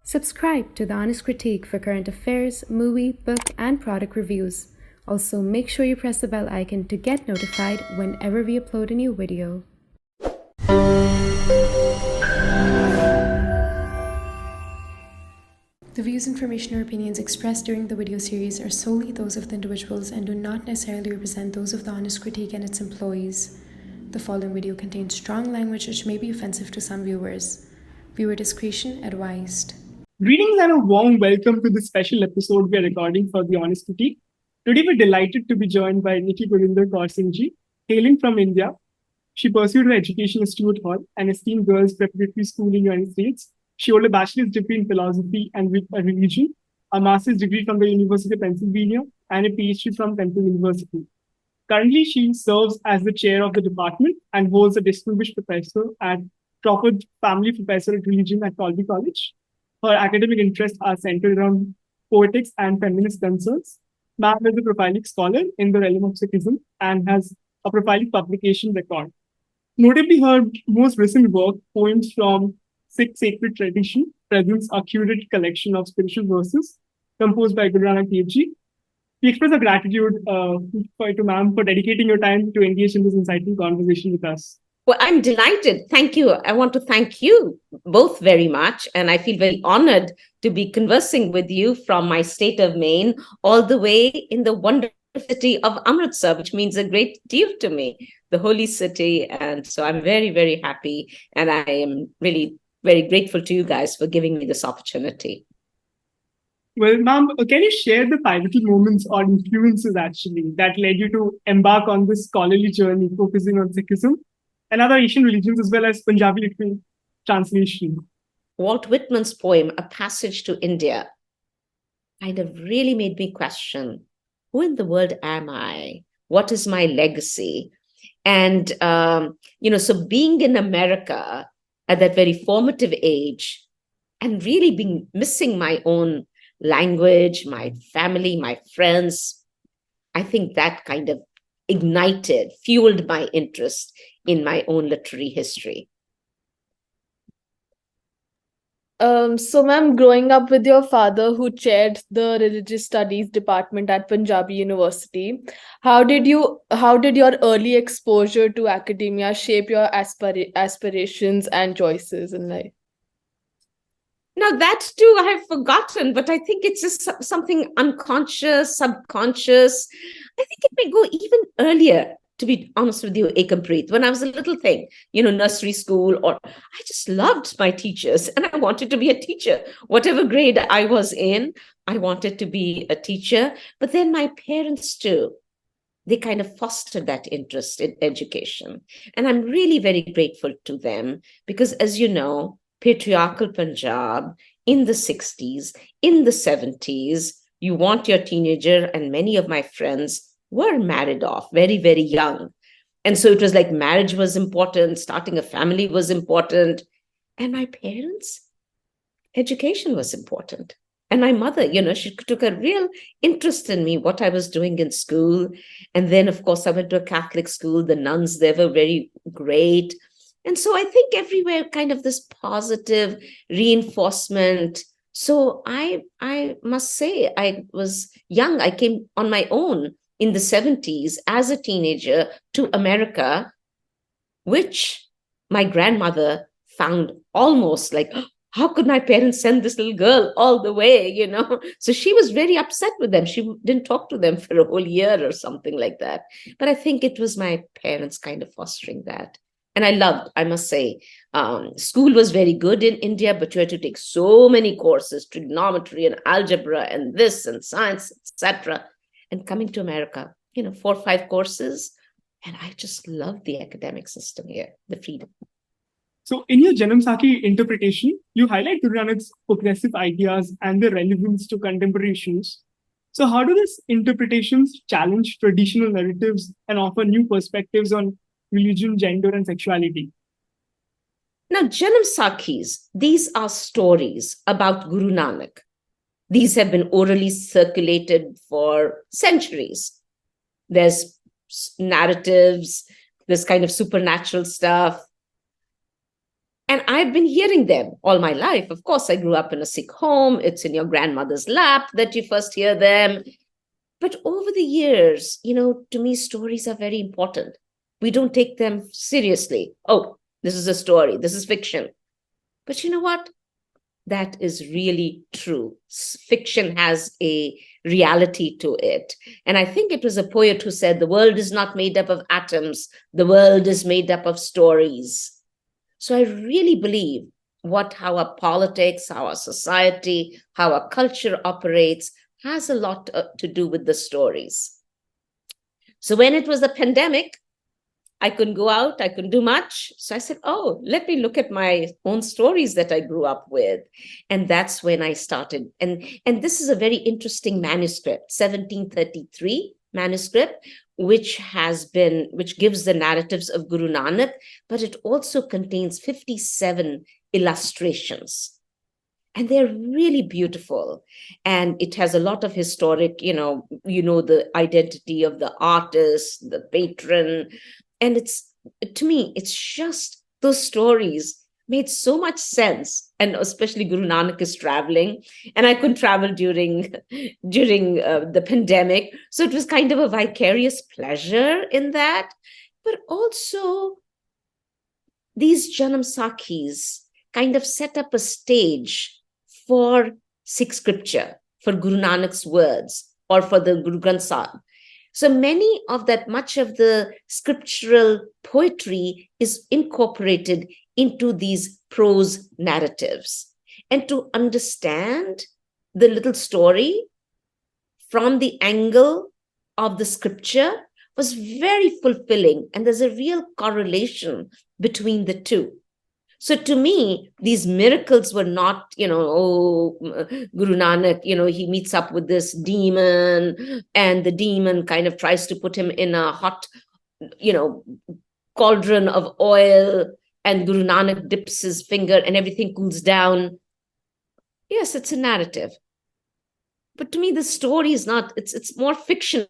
Subscribe to The Honest Critique for current affairs, movie, book, and product reviews. Also, make sure you press the bell icon to get notified whenever we upload a new video. The views, information, or opinions expressed during the video series are solely those of the individuals and do not necessarily represent those of The Honest Critique and its employees. The following video contains strong language which may be offensive to some viewers. Viewer discretion advised. Greetings and a warm welcome to this special episode we are recording for The Honest Critique. Today we're delighted to be joined by Nikky-Gurinder Kaur Singh ji. Hailing from India, she pursued her education at Stuart Hall, an esteemed girls' preparatory school in the United States. She hold a bachelor's degree in philosophy and religion, a master's degree from the University of Pennsylvania, and a PhD from Temple University. Currently, she serves as the chair of the department and holds a distinguished professor at Crawford Family Professor at Religion at Colby College. Her academic interests are centered around poetics and feminist concerns. Ma'am is a prolific scholar in the realm of Sikhism and has a prolific publication record. Notably, her most recent work, Poems from Sikh Sacred Tradition, presents a curated collection of spiritual verses composed by Guru Nanak Dev Ji. We express our gratitude to ma'am for dedicating your time to engage in this insightful conversation with us. Well, I'm delighted. Thank you. I want to thank you both very much. And I feel very honored to be conversing with you from my state of Maine all the way in the wonderful city of Amritsar, which means a great deal to me, the holy city. And so I'm very, very happy. And I am really very grateful to you guys for giving me this opportunity. Well, ma'am, can you share the pivotal moments or influences actually that led you to embark on this scholarly journey focusing on Sikhism and other Asian religions as well as Punjabi literature translation? Walt Whitman's poem, A Passage to India, kind of really made me question, who in the world am I? What is my legacy? And, so being in America at that very formative age and really being missing my own language, my family, my friends, I think that kind of fueled my interest in my own literary history. So ma'am, growing up with your father who chaired the religious studies department at Punjabi University, how did your early exposure to academia shape your aspirations and choices in life? Now that too I have forgotten, but I think it's just something unconscious, subconscious. I think it may go even earlier, to be honest with you, Ekampreet. When I was a little thing, nursery school, or I just loved my teachers and I wanted to be a teacher. Whatever grade I was in, I wanted to be a teacher. But then my parents too, they kind of fostered that interest in education. And I'm really very grateful to them because, as you know, patriarchal Punjab in the 60s, in the 70s, you want your teenager, and many of my friends were married off very, very young. And so it was like marriage was important, starting a family was important. And my parents, education was important. And my mother, she took a real interest in me, what I was doing in school. And then, of course, I went to a Catholic school. The nuns, they were very great. And so I think everywhere kind of this positive reinforcement. So I must say, I was young. I came on my own in the 70s as a teenager to America, which my grandmother found almost like, how could my parents send this little girl all the way, So she was very upset with them. She didn't talk to them for a whole year or something like that. But I think it was my parents kind of fostering that. And I must say, school was very good in India, but you had to take so many courses, trigonometry and algebra and this and science, etc. And coming to America, 4 or 5 courses. And I just love the academic system here, the freedom. So in your Janam Sakhi interpretation, you highlight Guru Nanak's progressive ideas and their relevance to contemporary issues. So how do these interpretations challenge traditional narratives and offer new perspectives on religion, gender, and sexuality? Now, Janam Sakhis, these are stories about Guru Nanak. These have been orally circulated for centuries. There's narratives, there's kind of supernatural stuff. And I've been hearing them all my life. Of course, I grew up in a Sikh home. It's in your grandmother's lap that you first hear them. But over the years, to me, stories are very important. We don't take them seriously. Oh, this is a story. This is fiction. But you know what? That is really true. Fiction has a reality to it. And I think it was a poet who said, the world is not made up of atoms. The world is made up of stories. So I really believe how our politics, how our society, how our culture operates has a lot to do with the stories. So when it was the pandemic, I couldn't go out, I couldn't do much. So I said, oh, let me look at my own stories that I grew up with. And that's when I started. And this is a very interesting manuscript, 1733 manuscript, which gives the narratives of Guru Nanak, but it also contains 57 illustrations. And they're really beautiful. And it has a lot of historic, the identity of the artist, the patron. And to me, it's just those stories made so much sense. And especially Guru Nanak is traveling, and I couldn't travel during the pandemic. So it was kind of a vicarious pleasure in that. But also these Janam Sakhis kind of set up a stage for Sikh scripture, for Guru Nanak's words, or for the Guru Granth Sahib. So much of the scriptural poetry is incorporated into these prose narratives. And to understand the little story from the angle of the scripture was very fulfilling. And there's a real correlation between the two. So to me, these miracles were not, Guru Nanak, he meets up with this demon, and the demon kind of tries to put him in a hot, cauldron of oil, and Guru Nanak dips his finger and everything cools down. Yes, it's a narrative. But to me, the story is not, it's more fictional.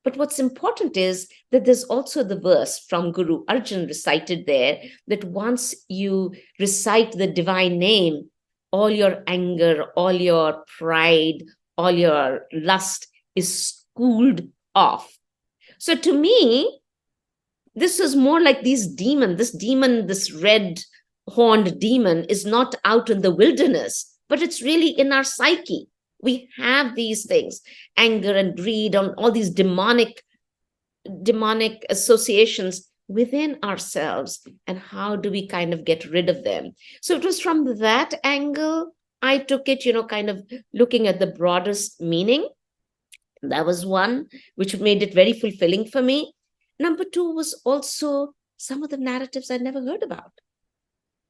But what's important is that there's also the verse from Guru Arjan recited there, that once you recite the divine name, all your anger, all your pride, all your lust is cooled off. So to me, this is more like this red-horned demon is not out in the wilderness, but it's really in our psyche. We have these things, anger and greed, and all these demonic associations within ourselves. And how do we kind of get rid of them? So it was from that angle I took it, kind of looking at the broadest meaning. That was one, which made it very fulfilling for me. Number two was also some of the narratives I'd never heard about.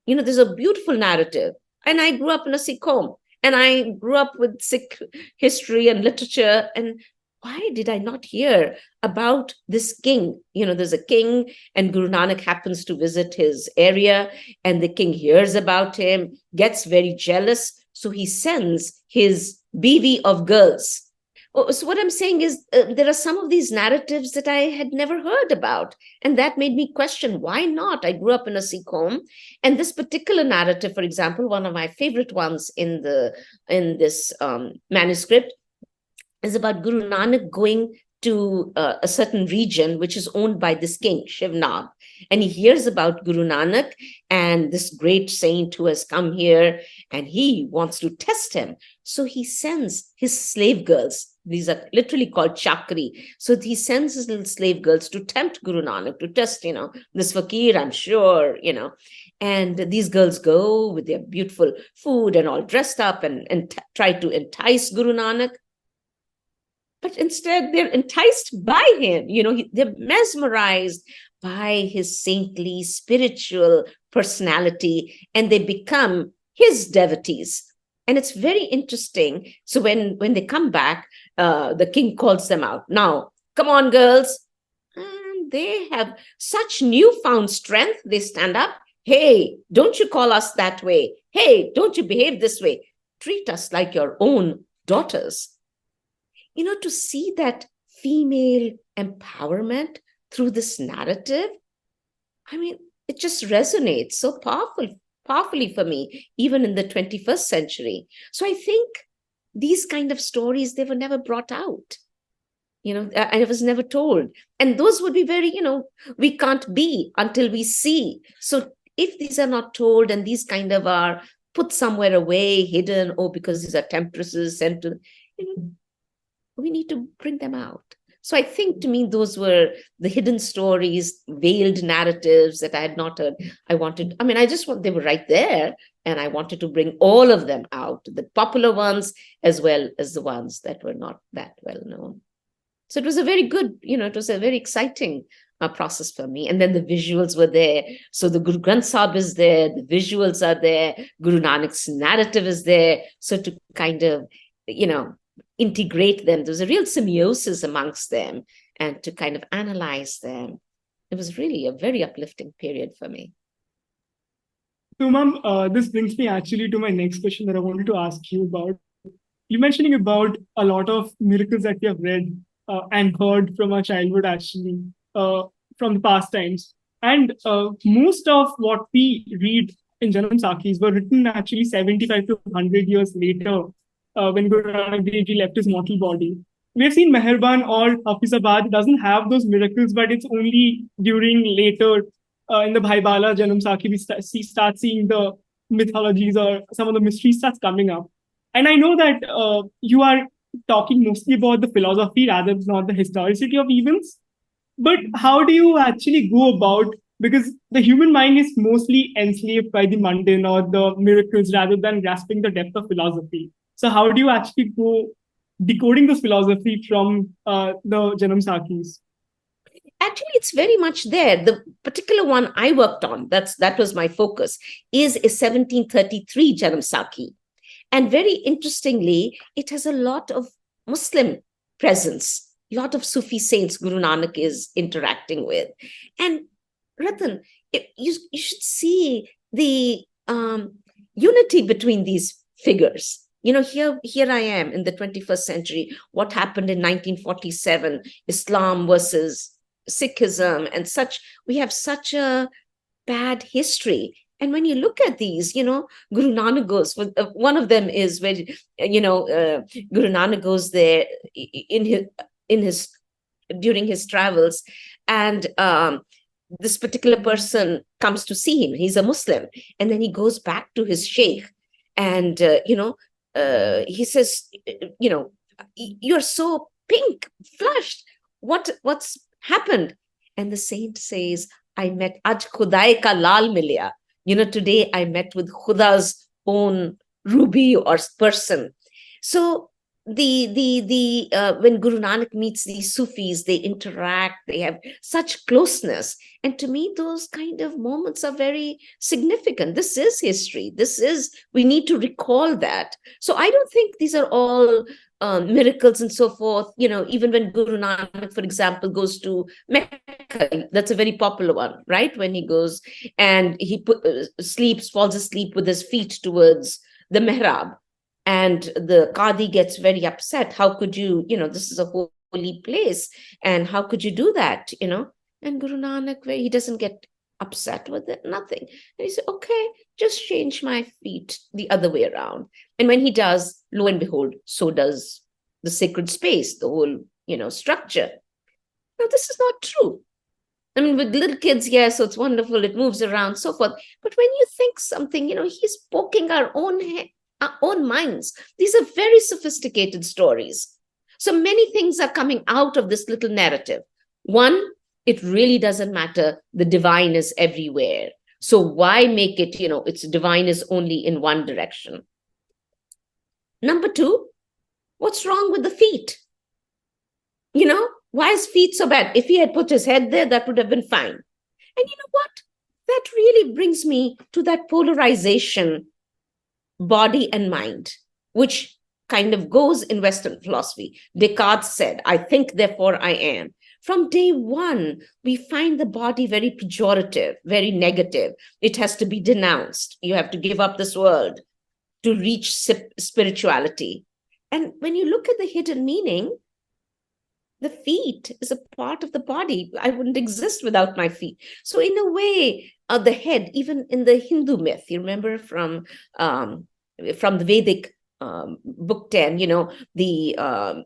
There's a beautiful narrative. And I grew up in a Sikh home. And I grew up with Sikh history and literature. And why did I not hear about this king? There's a king, and Guru Nanak happens to visit his area, and the king hears about him, gets very jealous. So he sends his bevy of girls. So what I'm saying is there are some of these narratives that I had never heard about. And that made me question, why not? I grew up in a Sikh home. And this particular narrative, for example, one of my favorite ones in this manuscript is about Guru Nanak going to a certain region which is owned by this king, Shivnag. And he hears about Guru Nanak and this great saint who has come here, and he wants to test him. So he sends his slave girls. These are literally called chakri. So he sends his little slave girls to tempt Guru Nanak, to test, this fakir, I'm sure, And these girls go with their beautiful food and all dressed up and try to entice Guru Nanak. But instead, they're enticed by him. They're mesmerized by his saintly, spiritual personality, and they become his devotees. And it's very interesting. So when they come back, the king calls them out. Now, come on, girls. And they have such newfound strength. They stand up. Hey, don't you call us that way. Hey, don't you behave this way. Treat us like your own daughters. To see that female empowerment through this narrative, it just resonates so powerfully for me, even in the 21st century. So I think these kind of stories, they were never brought out. I was never told. And those would be very, we can't be until we see. So if these are not told and these kind of are put somewhere away, hidden, because these are temptresses sent to, we need to bring them out. So I think, to me, those were the hidden stories, veiled narratives that I had not heard. They were right there. And I wanted to bring all of them out, the popular ones, as well as the ones that were not that well known. So it was a very good, it was a very exciting process for me. And then the visuals were there. So the Guru Granth Sahib is there, the visuals are there, Guru Nanak's narrative is there. So to kind of, integrate them, there was a real symbiosis amongst them, and to kind of analyze them. It was really a very uplifting period for me. So, ma'am, this brings me actually to my next question that I wanted to ask you about. You're mentioning about a lot of miracles that we have read and heard from our childhood, actually, from the past times. And most of what we read in Janam Sakhis were written actually 75 to 100 years later, when Guru Nanak Dev Ji left his mortal body. We've seen Meherban or Hafizabad doesn't have those miracles, but it's only during later in the Bhai Bala Janam Sakhi we start seeing the mythologies or some of the mysteries starts coming up. And I know that you are talking mostly about the philosophy rather than not the historicity of events. But how do you actually go about, because the human mind is mostly enslaved by the mundane or the miracles rather than grasping the depth of philosophy. So how do you actually go decoding this philosophy from the Janam Sakhis? Actually, it's very much there. The particular one I worked on, that was my focus, is a 1733 Janam Sakhi. And very interestingly, it has a lot of Muslim presence, a lot of Sufi saints Guru Nanak is interacting with. And Ratan, you should see the unity between these figures. Here I am in the 21st century. What happened in 1947, Islam versus Sikhism and such. We have such a bad history. And when you look at these, Guru Nanak goes, one of them is where, Guru Nanak goes there during his travels, and this particular person comes to see him. He's a Muslim. And then he goes back to his sheikh and, he says, you're so pink, flushed. What's happened? And the saint says, I met Aj Khudai ka lal milya. Today I met with Khuda's own ruby or person. So when Guru Nanak meets these Sufis, they interact, they have such closeness. And to me, those kind of moments are very significant. This is history. We need to recall that. So I don't think these are all miracles and so forth. Even when Guru Nanak, for example, goes to Mecca, that's a very popular one, right? When he goes and he falls asleep with his feet towards the mihrab. And the Qadi gets very upset. How could you, this is a holy place. And how could you do that, And Guru Nanak, he doesn't get upset with it, nothing. And he said, okay, just change my feet the other way around. And when he does, lo and behold, so does the sacred space, the whole, structure. Now, this is not true. I mean, with little kids, so it's wonderful. It moves around, so forth. But when you think something, he's poking our own minds. These are very sophisticated stories. So many things are coming out of this little narrative. One, it really doesn't matter. The divine is everywhere. So why make it, it's divine is only in one direction. Number two, what's wrong with the feet? Why is feet so bad? If he had put his head there, that would have been fine. And you know what? That really brings me to that polarization, body and mind, which kind of goes in Western philosophy. Descartes said, I think, therefore I am. From day one, we find the body very pejorative, very negative. It has to be denounced. You have to give up this world to reach spirituality. And when you look at the hidden meaning, The feet is a part of the body. I wouldn't exist without my feet. So in a way, the head, even in the Hindu myth, you remember from the Vedic book 10, the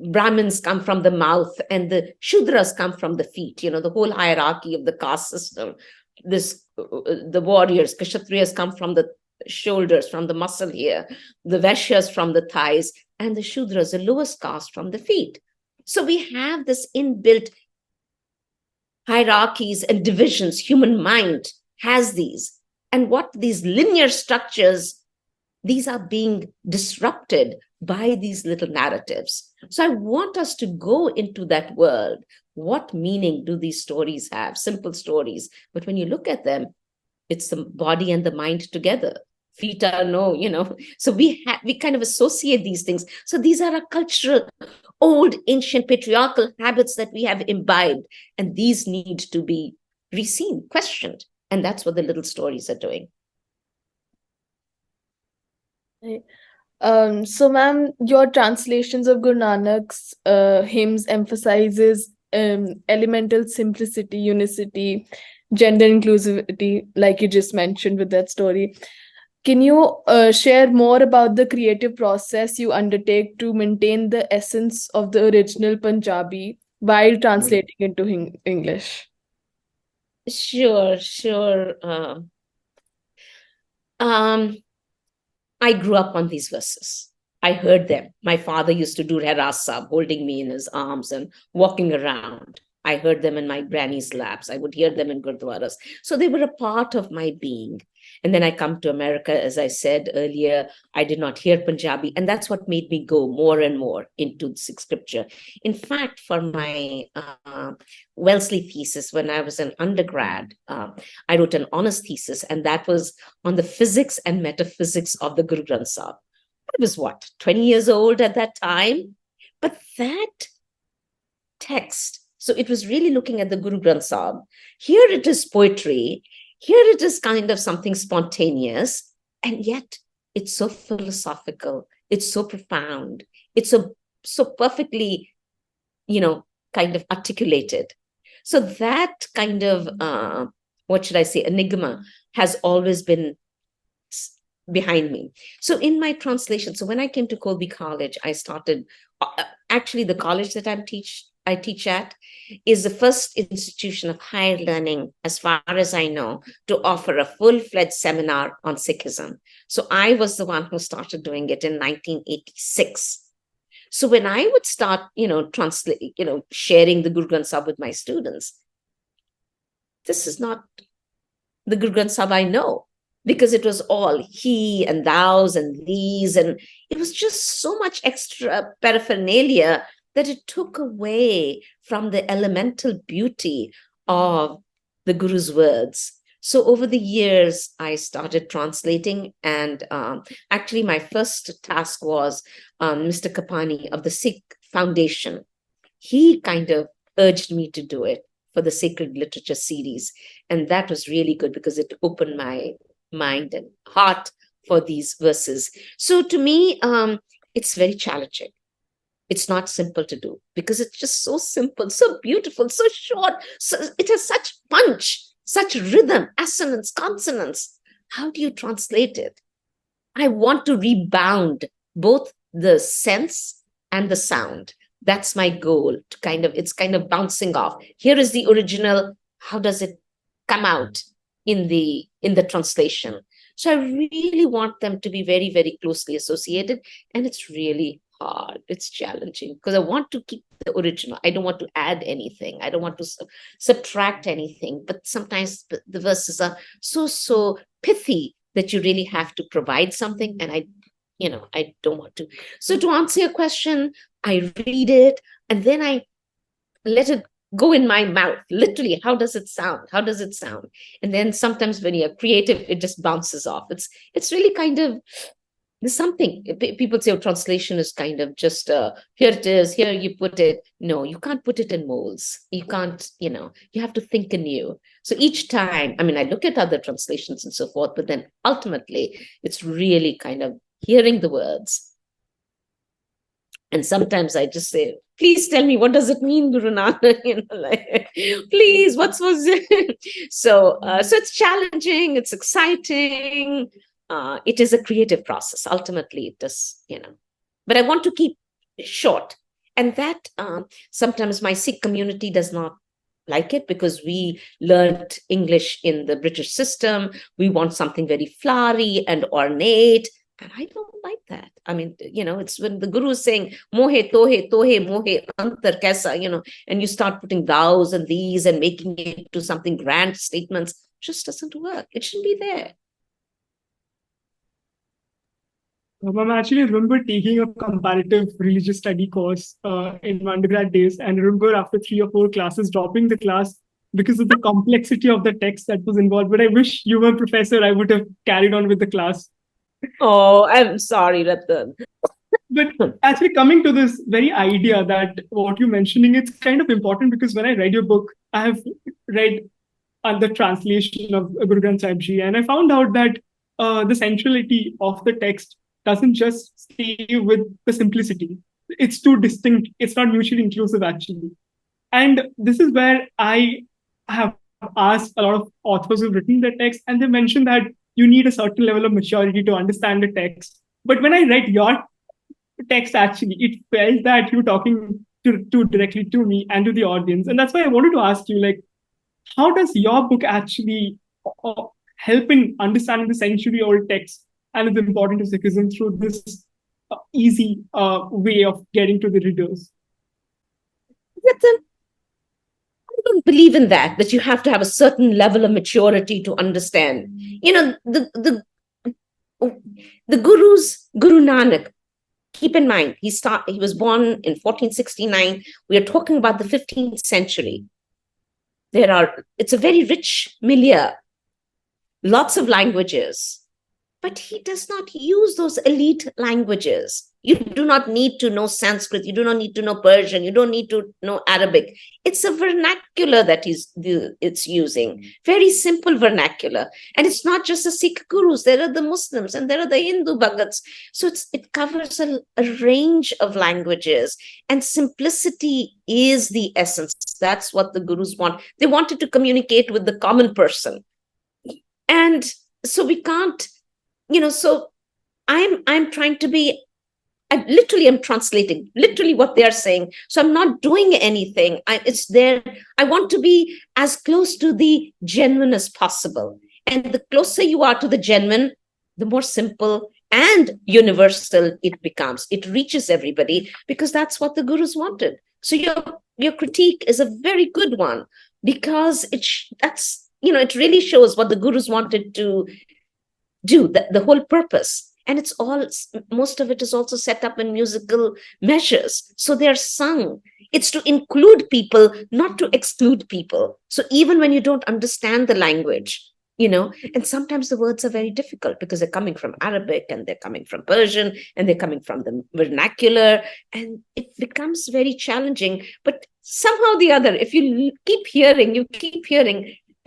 Brahmins come from the mouth and the Shudras come from the feet, the whole hierarchy of the caste system. The warriors, Kshatriyas come from the shoulders, from the muscle here, the Vaishyas from the thighs, and the Shudras, the lowest caste, from the feet. So we have this inbuilt hierarchies and divisions. Human mind has these. And what these linear structures, these are being disrupted by these little narratives. So I want us to go into that world. What meaning do these stories have? Simple stories. But when you look at them, it's the body and the mind together. Feet are so we kind of associate these things. So these are our cultural, old, ancient, patriarchal habits that we have imbibed. And these need to be reseen, questioned. And that's what the little stories are doing. So, ma'am, your translations of Guru Nanak's hymns emphasizes elemental simplicity, unicity, gender inclusivity, like you just mentioned with that story. Can you share more about the creative process you undertake to maintain the essence of the original Punjabi while translating into English? Sure. I grew up on these verses. I heard them. My father used to do Rasa, holding me in his arms and walking around. I heard them in my granny's laps. I would hear them in gurdwaras. So they were a part of my being. And then I come to America, as I said earlier, I did not hear Punjabi. And that's what made me go more and more into Sikh scripture. In fact, for my Wellesley thesis, when I was an undergrad, I wrote an honors thesis, and that was on the physics and metaphysics of the Guru Granth Sahib. I was 20 years old at that time? But that text, so it was really looking at the Guru Granth Sahib. Here it is poetry. Here it is kind of something spontaneous, and yet it's so philosophical. It's so profound. It's so perfectly, kind of articulated. So that kind of, enigma has always been behind me. So in my translation, so when I came to Colby College, I started, actually the college that I teach at is the first institution of higher learning, as far as I know, to offer a full-fledged seminar on Sikhism. So I was the one who started doing it in 1986. So when I would start, sharing the Guru Granth Sahib with my students, this is not the Guru Granth Sahib I know, because it was all he and thous and these, and it was just so much extra paraphernalia that it took away from the elemental beauty of the Guru's words. So over the years, I started translating, and actually my first task was Mr. Kapani of the Sikh Foundation. He kind of urged me to do it for the Sacred Literature series. And that was really good because it opened my mind and heart for these verses. So to me, it's very challenging. It's not simple to do because it's just so simple, so beautiful, so short. So it has such punch, such rhythm, assonance, consonance. How do you translate it? I want to rebound both the sense and the sound. That's my goal. It's kind of bouncing off. Here is the original. How does it come out in the translation? So I really want them to be very, very closely associated, and it's really hard. It's challenging because I want to keep the original. I don't want to add anything. I don't want to subtract anything. But sometimes the verses are so pithy that you really have to provide something, and I don't want to. So to answer your question, I read it and then I let it go in my mouth. Literally, how does it sound? How does it sound? And then sometimes when you're creative, it just bounces off. It's really kind of, there's something. People say, translation is kind of just, here it is, here you put it. No, you can't put it in molds. You can't, you have to think anew. So each time, I look at other translations and so forth, but then ultimately, it's really kind of hearing the words. And sometimes I just say, please tell me, what does it mean, Guru Nanak? Please, what's was it? So it's challenging, it's exciting. It is a creative process. Ultimately, it does, but I want to keep it short. And that sometimes my Sikh community does not like it, because we learned English in the British system. We want something very flowery and ornate. And I don't like that. I mean, it's when the Guru is saying, mohe tohe mohe antar kaisa, and you start putting thous and these and making it to something grand statements, just doesn't work. It shouldn't be there. I actually remember taking a comparative religious study course in my undergrad days, and I remember after 3 or 4 classes dropping the class because of the complexity of the text that was involved. But I wish you were a professor, I would have carried on with the class. Oh, I'm sorry, Ratan. But actually, coming to this very idea that what you're mentioning, it's kind of important, because when I read your book, I have read the translation of Guru Granth Sahib Ji, and I found out that the centrality of the text doesn't just stay with the simplicity. It's too distinct. It's not mutually inclusive, actually. And this is where I have asked a lot of authors who've written the text, and they mentioned that you need a certain level of maturity to understand the text. But when I read your text, actually, it felt that you're talking to directly to me and to the audience. And that's why I wanted to ask you, like, how does your book actually help in understanding the century-old text and its importance to Sikhism through this easy way of getting to the readers? I don't believe in that you have to have a certain level of maturity to understand. The Guru Nanak, keep in mind, he was born in 1469. We are talking about the 15th century. It's a very rich milieu, lots of languages, but he does not use those elite languages. You do not need to know Sanskrit. You do not need to know Persian. You don't need to know Arabic. It's a vernacular that it's using, very simple vernacular. And it's not just the Sikh gurus. There are the Muslims and there are the Hindu Bhagats. So it covers a range of languages. And simplicity is the essence. That's what the gurus want. They wanted to communicate with the common person. And so we can't, so I'm trying to be, I literally am translating literally what they are saying. So I'm not doing anything. It's there. I want to be as close to the genuine as possible. And the closer you are to the genuine, the more simple and universal it becomes. It reaches everybody, because that's what the gurus wanted. So your critique is a very good one, because it really shows what the gurus wanted to do, the whole purpose. And most of it is also set up in musical measures. So they're sung. It's to include people, not to exclude people. So even when you don't understand the language, and sometimes the words are very difficult because they're coming from Arabic and they're coming from Persian and they're coming from the vernacular, and it becomes very challenging. But somehow or the other, if you keep hearing,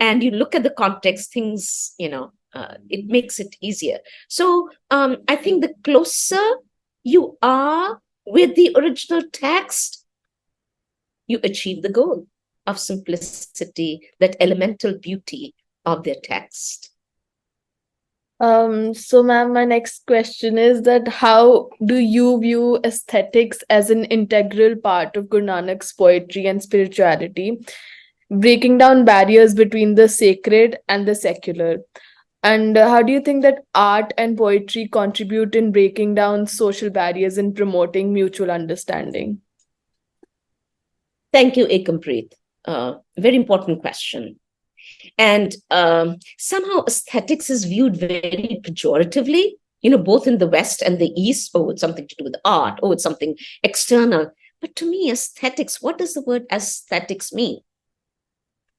and you look at the context, things, it makes it easier. So I think the closer you are with the original text, you achieve the goal of simplicity, that elemental beauty of their text. So ma'am, my next question is that how do you view aesthetics as an integral part of Guru Nanak's poetry and spirituality, breaking down barriers between the sacred and the secular? And how do you think that art and poetry contribute in breaking down social barriers and promoting mutual understanding? Thank you, Ekampreet. Very important question. And somehow aesthetics is viewed very pejoratively, both in the West and the East. Oh, it's something to do with art. Oh, it's something external. But to me, aesthetics, what does the word aesthetics mean?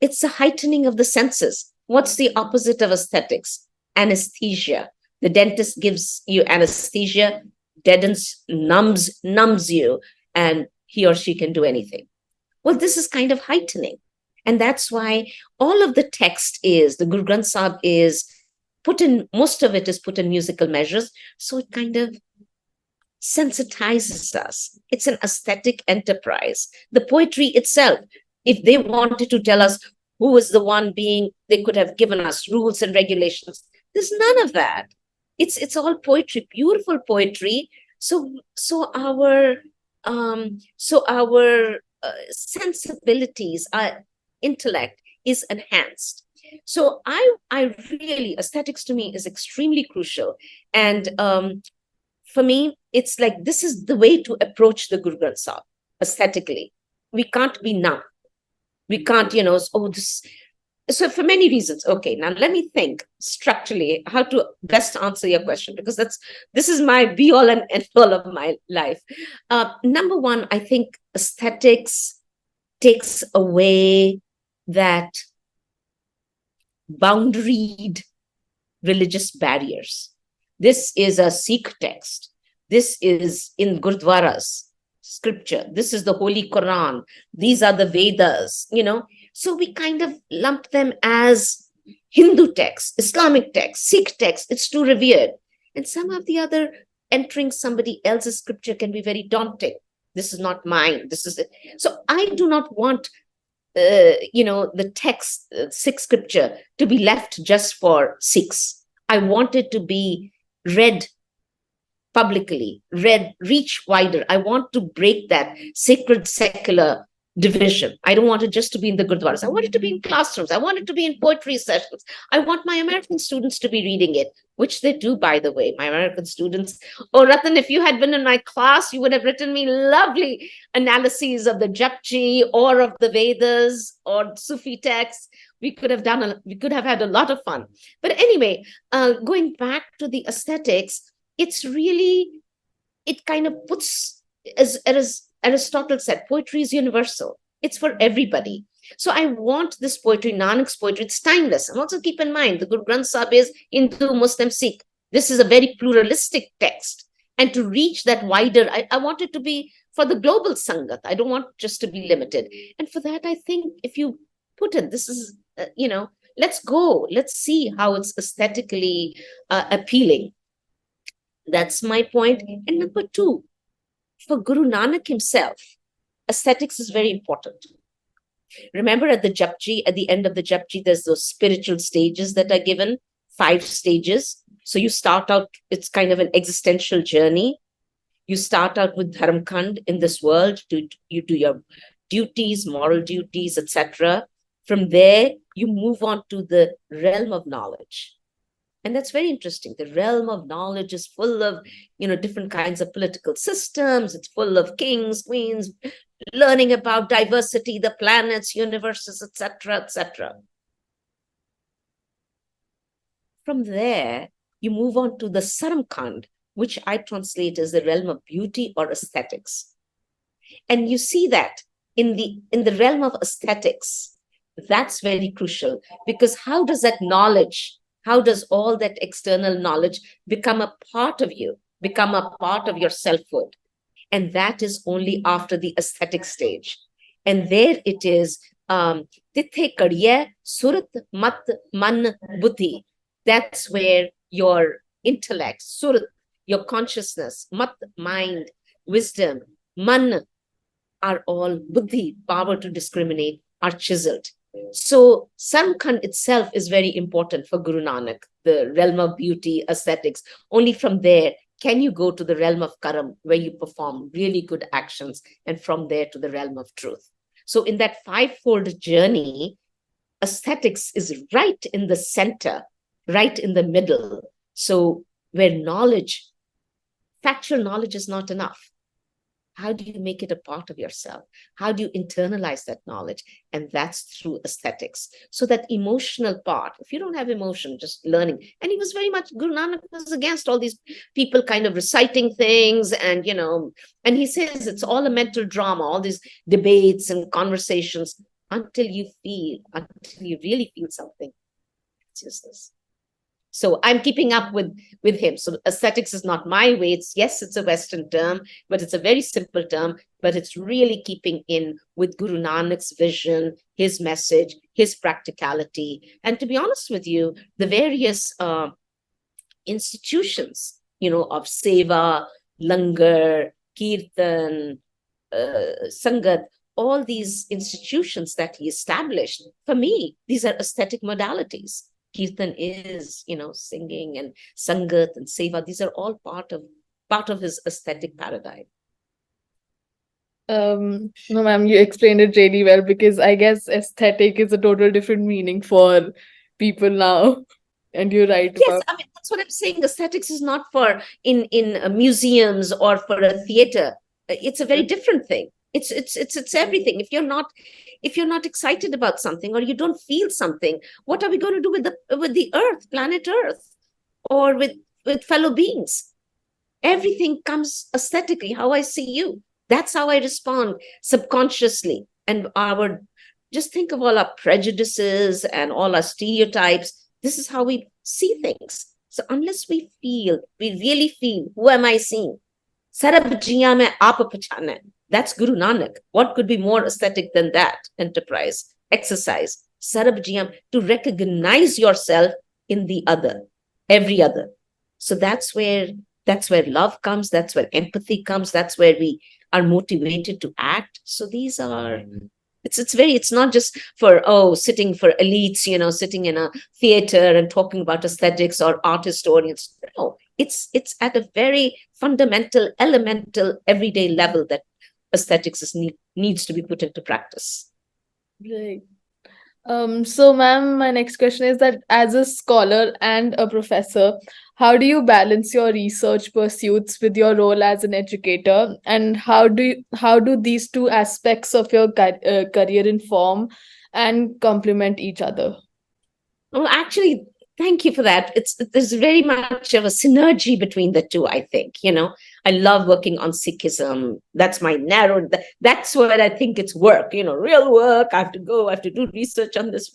It's a heightening of the senses. What's the opposite of aesthetics? Anesthesia. The dentist gives you anesthesia, deadens, numbs you, and he or she can do anything. Well, this is kind of heightening. And that's why all of the text the Guru Granth Sahib is most of it is put in musical measures. So it kind of sensitizes us. It's an aesthetic enterprise. The poetry itself, if they wanted to tell us who was the one being, they could have given us rules and regulations. There's none of that. It's all poetry, beautiful poetry. So our sensibilities, our intellect is enhanced. So I really, aesthetics to me is extremely crucial. And for me, it's like, this is the way to approach the Guru Granth Sahib aesthetically. We can't be numb. We can't, this. So for many reasons. Okay, now let me think structurally how to best answer your question, because this is my be all and end all of my life. Number one, I think aesthetics takes away that boundaried religious barriers. This is a Sikh text. This is in Gurdwaras, scripture. This is the Holy Quran. These are the Vedas, So we kind of lump them as Hindu texts, Islamic texts, Sikh texts. It's too revered. And some of the other, entering somebody else's scripture can be very daunting. This is not mine. This is it. So I do not want, the text, Sikh scripture, to be left just for Sikhs. I want it to be read publicly, reach wider. I want to break that sacred secular division. I don't want it just to be in the Gurdwaras. I want it to be in classrooms. I want it to be in poetry sessions. I want my American students to be reading it, which they do, by the way, my American students. Oh, Ratan, if you had been in my class, you would have written me lovely analyses of the Japji or of the Vedas or Sufi texts. We could have had a lot of fun. But anyway, going back to the aesthetics, it's really, it kind of puts, as Aristotle said, poetry is universal. It's for everybody. So I want this poetry, Nanak's poetry, it's timeless. And also keep in mind, the Guru Granth Sahib is Hindu, Muslim, Sikh. This is a very pluralistic text. And to reach that wider, I want it to be for the global Sangat. I don't want just to be limited. And for that, I think if you put it, this is, let's go. Let's see how it's aesthetically appealing. That's my point. And number two, for Guru Nanak himself, aesthetics is very important. Remember at the Japji, at the end of the Japji, there's those spiritual stages that are given, 5 stages. So you start out, it's kind of an existential journey. You start out with Dharamkhand in this world, you do your duties, moral duties, etc. From there, you move on to the realm of knowledge. And that's very interesting. The realm of knowledge is full of, different kinds of political systems. It's full of kings, queens, learning about diversity, the planets, universes, etc., etc. From there, you move on to the Saramkhand, which I translate as the realm of beauty or aesthetics. And you see that in the realm of aesthetics, that's very crucial, because how does that knowledge, how does all that external knowledge become a part of you, become a part of your selfhood? And that is only after the aesthetic stage. And there it is, Tithe Kadiya Surat Mat Man Buddhi. That's where your intellect, Surat, your consciousness, Mat, mind, wisdom, Man are all Buddhi, power to discriminate, are chiseled. So Saramkhand itself is very important for Guru Nanak, the realm of beauty, aesthetics. Only from there can you go to the realm of Karam, where you perform really good actions, and from there to the realm of truth. So in that 5-fold journey, aesthetics is right in the center, right in the middle. So where knowledge, factual knowledge is not enough. How do you make it a part of yourself? How do you internalize that knowledge? And that's through aesthetics. So that emotional part, if you don't have emotion, just learning. And he was very much, Guru Nanak was against all these people kind of reciting things and, and he says it's all a mental drama, all these debates and conversations until you really feel something. It's useless. So I'm keeping up with him. So aesthetics is not my way. It's a Western term, but it's a very simple term, but it's really keeping in with Guru Nanak's vision, his message, his practicality. And to be honest with you, the various institutions, of seva, langar, kirtan, sangat, all these institutions that he established. For me, these are aesthetic modalities. Kirtan is, singing, and sangat and seva. These are all part of his aesthetic paradigm. No, ma'am, you explained it really well, because I guess aesthetic is a total different meaning for people now. And you're right Yes, about. I mean, that's what I'm saying. Aesthetics is not for in museums or for a theater. It's a very different thing. It's everything. If you're not excited about something, or you don't feel something, what are we going to do with the earth, planet Earth, or with fellow beings? Everything comes aesthetically. How I see you, that's how I respond subconsciously. And just think of all our prejudices and all our stereotypes. This is how we see things. So unless we really feel, who am I seeing? Sarab jiyan mein aap pachana. That's Guru Nanak. What could be more aesthetic than that enterprise, exercise? Sarab jiyan, to recognize yourself in the other, every other. So that's where love comes. That's where empathy comes. That's where we are motivated to act. So these are, it's not just for, sitting for elites, sitting in a theater and talking about aesthetics or art historians. No, it's at a very fundamental, elemental, everyday level that aesthetics needs to be put into practice. Right. So, ma'am, my next question is that as a scholar and a professor, how do you balance your research pursuits with your role as an educator, and how do these two aspects of your career inform and complement each other? Well, actually, thank you for that. There's very much of a synergy between the two, I think. I love working on Sikhism. That's my that's where I think it's work, real work. I have to do research on this.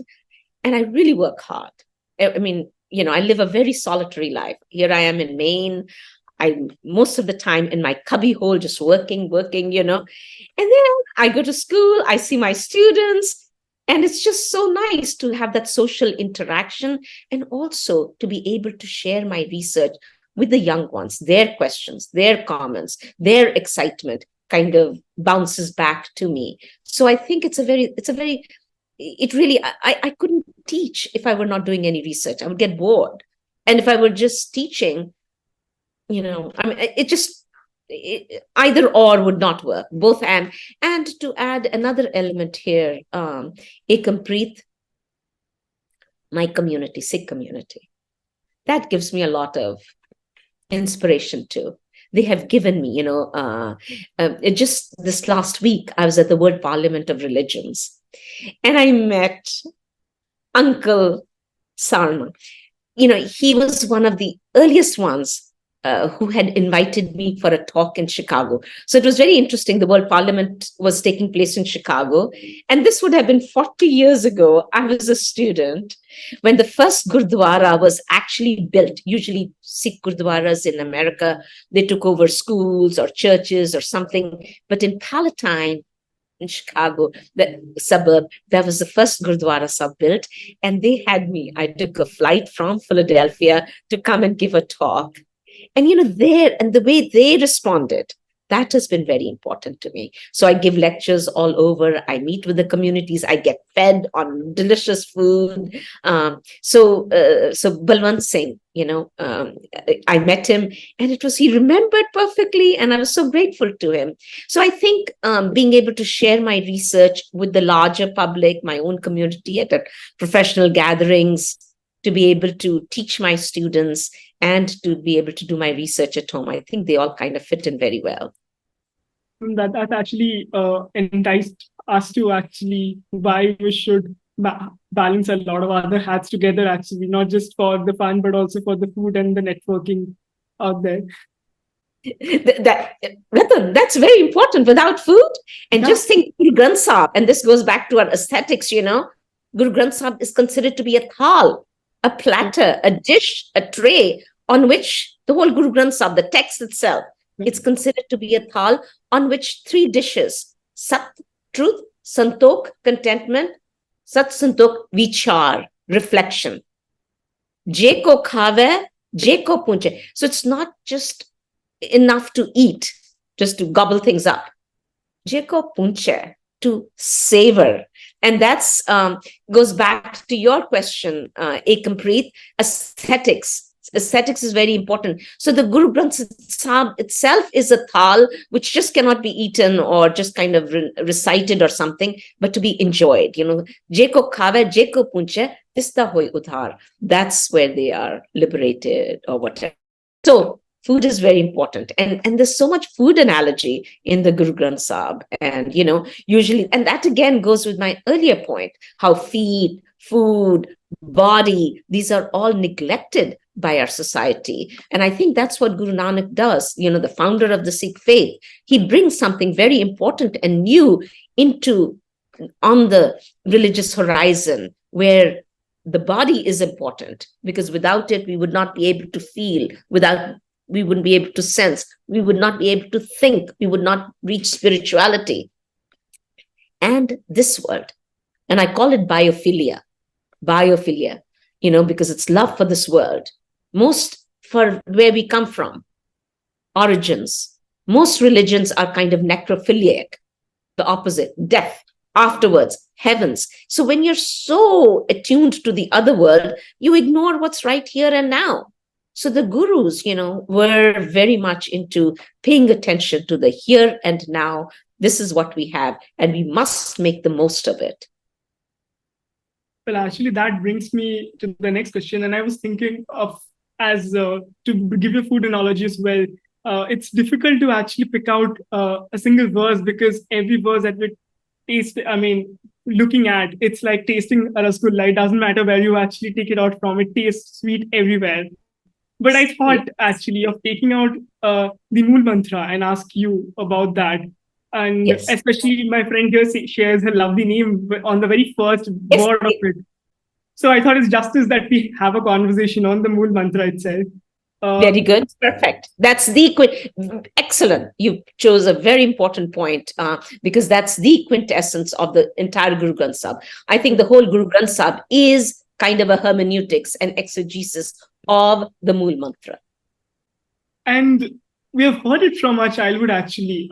And I really work hard. I mean, I live a very solitary life. Here I am in Maine. I'm most of the time in my cubby hole, just working, And then I go to school, I see my students, and it's just so nice to have that social interaction, and also to be able to share my research with the young ones. Their questions, their comments, their excitement kind of bounces back to me. So I think I couldn't teach if I were not doing any research. I would get bored. And if I were just teaching, either or would not work. Both and to add another element here, Ekampreet, my community, Sikh community, that gives me a lot of inspiration too. They have given me, just this last week, I was at the World Parliament of Religions, and I met Uncle Sarma. He was one of the earliest ones who had invited me for a talk in Chicago. So it was very interesting. The World Parliament was taking place in Chicago. And this would have been 40 years ago. I was a student when the first Gurdwara was actually built. Usually Sikh Gurdwaras in America, they took over schools or churches or something. But in Palatine, in Chicago, the suburb, that was the first Gurdwara built. And they had me. I took a flight from Philadelphia to come and give a talk. And, the way they responded, that has been very important to me. So I give lectures all over. I meet with the communities. I get fed on delicious food. So Balwant Singh, I met him, and he remembered perfectly. And I was so grateful to him. So I think being able to share my research with the larger public, my own community at professional gatherings, to be able to teach my students and to be able to do my research at home, I think they all kind of fit in very well. That actually enticed us to actually why we should balance a lot of other hats together, actually, not just for the fun, but also for the food and the networking out there. That's very important. Without food, and just think Guru Granth Sahib, and this goes back to our aesthetics, Guru Granth Sahib is considered to be a thal, a platter, a dish, a tray on which the whole Guru Granth Sahib, the text itself, it's considered to be a thal on which 3 dishes: Sat, truth; Santok, contentment; Sat Santok, vichar, reflection. Je ko khave, je ko punche. So it's not just enough to eat, just to gobble things up. Jeko punche, to savor. And that's goes back to your question, Ekampreet, aesthetics. Aesthetics is very important. So the Guru Granth Sahib itself is a thal which just cannot be eaten or just kind of recited or something, but to be enjoyed. Jeko khave, jeko punche, tista hoy udhar. That's where they are liberated or whatever. So food is very important. And there's so much food analogy in the Guru Granth Sahib. And, usually, and that again goes with my earlier point, how feet, food, body, these are all neglected by our society. And I think that's what Guru Nanak does, the founder of the Sikh faith. He brings something very important and new on the religious horizon, where the body is important, because without it, we would not be able to feel, we wouldn't be able to sense, we would not be able to think, we would not reach spirituality. And this world, and I call it biophilia, because it's love for this world. Most for where we come from, origins. Most religions are kind of necrophiliac, the opposite, death, afterwards, heavens. So when you're so attuned to the other world, you ignore what's right here and now. So the gurus, were very much into paying attention to the here and now. This is what we have, and we must make the most of it. Well, actually, that brings me to the next question. And I was thinking of, to give you a food analogy as well, it's difficult to actually pick out a single verse, because every verse that we taste, looking at, it's like tasting a rasgulla. It doesn't matter where you actually take it out from. It tastes sweet everywhere. But I thought actually of taking out the Mool Mantra and ask you about that. And yes, especially my friend here shares her lovely name on the very first word of it. So I thought it's justice that we have a conversation on the Mool Mantra itself. Very good. Perfect. That's excellent. You chose a very important point, because that's the quintessence of the entire Guru Granth Sahib. I think the whole Guru Granth Sahib is kind of a hermeneutics and exegesis of the Mool Mantra. And we have heard it from our childhood, actually,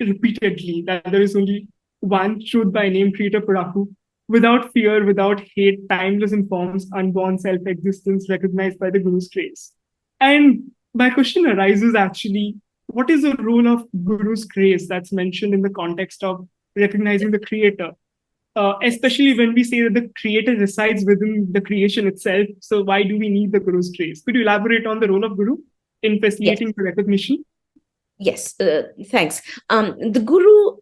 repeatedly, that there is only one truth by name, Creator Purahu, without fear, without hate, timeless in forms, unborn self-existence, recognized by the Guru's grace. And my question arises, actually, what is the role of Guru's grace that's mentioned in the context of recognizing the Creator? Especially when we say that the Creator resides within the creation itself. So why do we need the Guru's grace? Could you elaborate on the role of Guru in facilitating the recognition? Yes, thanks. The Guru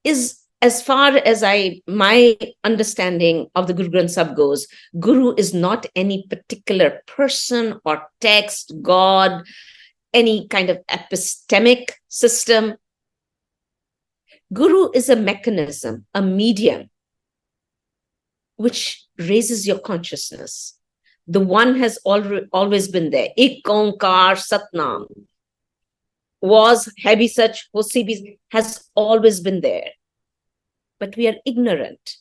is, as far as my understanding of the Guru Granth Sahib goes, Guru is not any particular person or text, God, any kind of epistemic system. Guru is a mechanism, a medium, which raises your consciousness. The one has always been there. Ekampreet Satnam was, heavy such, has always been there. But we are ignorant.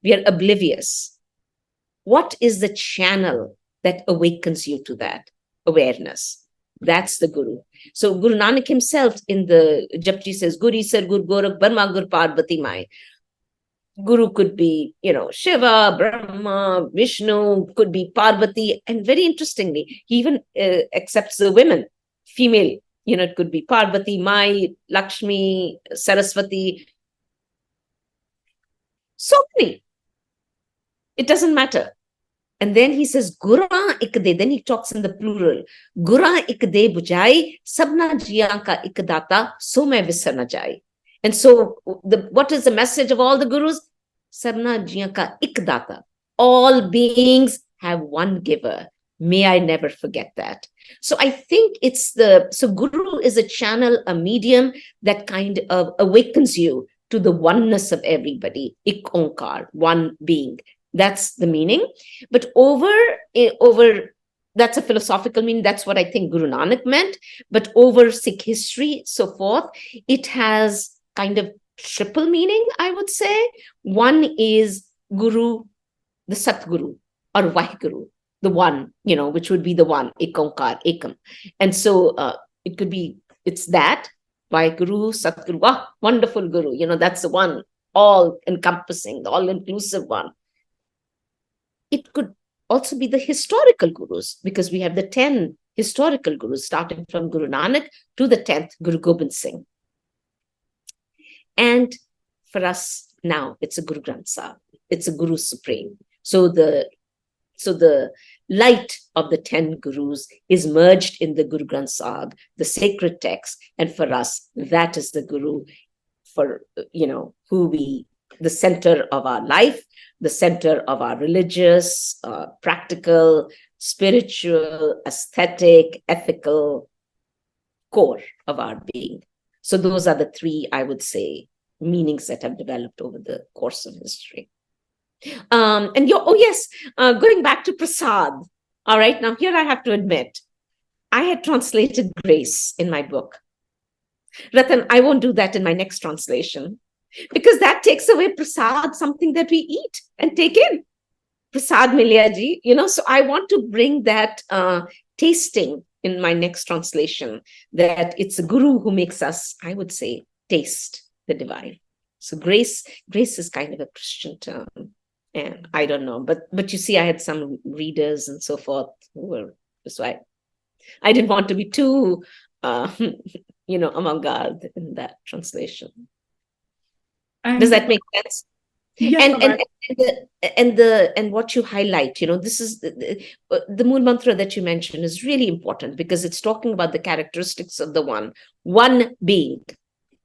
We are oblivious. What is the channel that awakens you to that awareness? That's the Guru. So Guru Nanak himself in the Japji says, Guri Sar Gur Gorakh Brahma Gur Parvati Mai. Guru could be, Shiva, Brahma, Vishnu, could be Parvati. And very interestingly, he even accepts the women, female. It could be Parvati, Mai, Lakshmi, Saraswati. So many. It doesn't matter. And then he says, Gura ikde, then he talks in the plural. Gura ikde bujai, sabna jiyan ka ikdata, so main visar na jai. And so what is the message of all the gurus? Sabna jiyan ka ikdata. All beings have one giver. May I never forget that. So I think so Guru is a channel, a medium that kind of awakens you to the oneness of everybody. Ik Onkar, one being. That's the meaning. But over that's a philosophical meaning. That's what I think Guru Nanak meant. But over Sikh history, so forth, it has kind of triple meaning, I would say. One is Guru, the Satguru, or Vaheguru, the one, which would be the one, Ik Onkar, Ekam. And so it could be, it's that by Guru, Satguru, wow, wonderful Guru, that's the one, all encompassing, the all inclusive one. It could also be the historical gurus, because we have the 10 historical gurus, starting from Guru Nanak to the 10th Guru Gobind Singh. And for us now, it's a Guru Granth Sahib. It's a Guru Supreme. So the light of the 10 gurus is merged in the Guru Granth Sahib, the sacred text. And for us, that is the Guru for, the center of our life, the center of our religious, practical, spiritual, aesthetic, ethical core of our being. So those are the three, I would say, meanings that have developed over the course of history. Going back to Prasad. All right, now here I have to admit, I had translated grace in my book. Ratan, I won't do that in my next translation, because that takes away prasad, something that we eat and take in. Prasad Milya ji, so I want to bring that tasting in my next translation, that it's a guru who makes us, I would say, taste the divine. So grace is kind of a Christian term. And I don't know, but you see, I had some readers and so forth who were, that's why I didn't want to be too, avant-garde in that translation. Does that make sense? Yes, and what you highlight, this is the Mool Mantra that you mentioned is really important, because it's talking about the characteristics of the one being,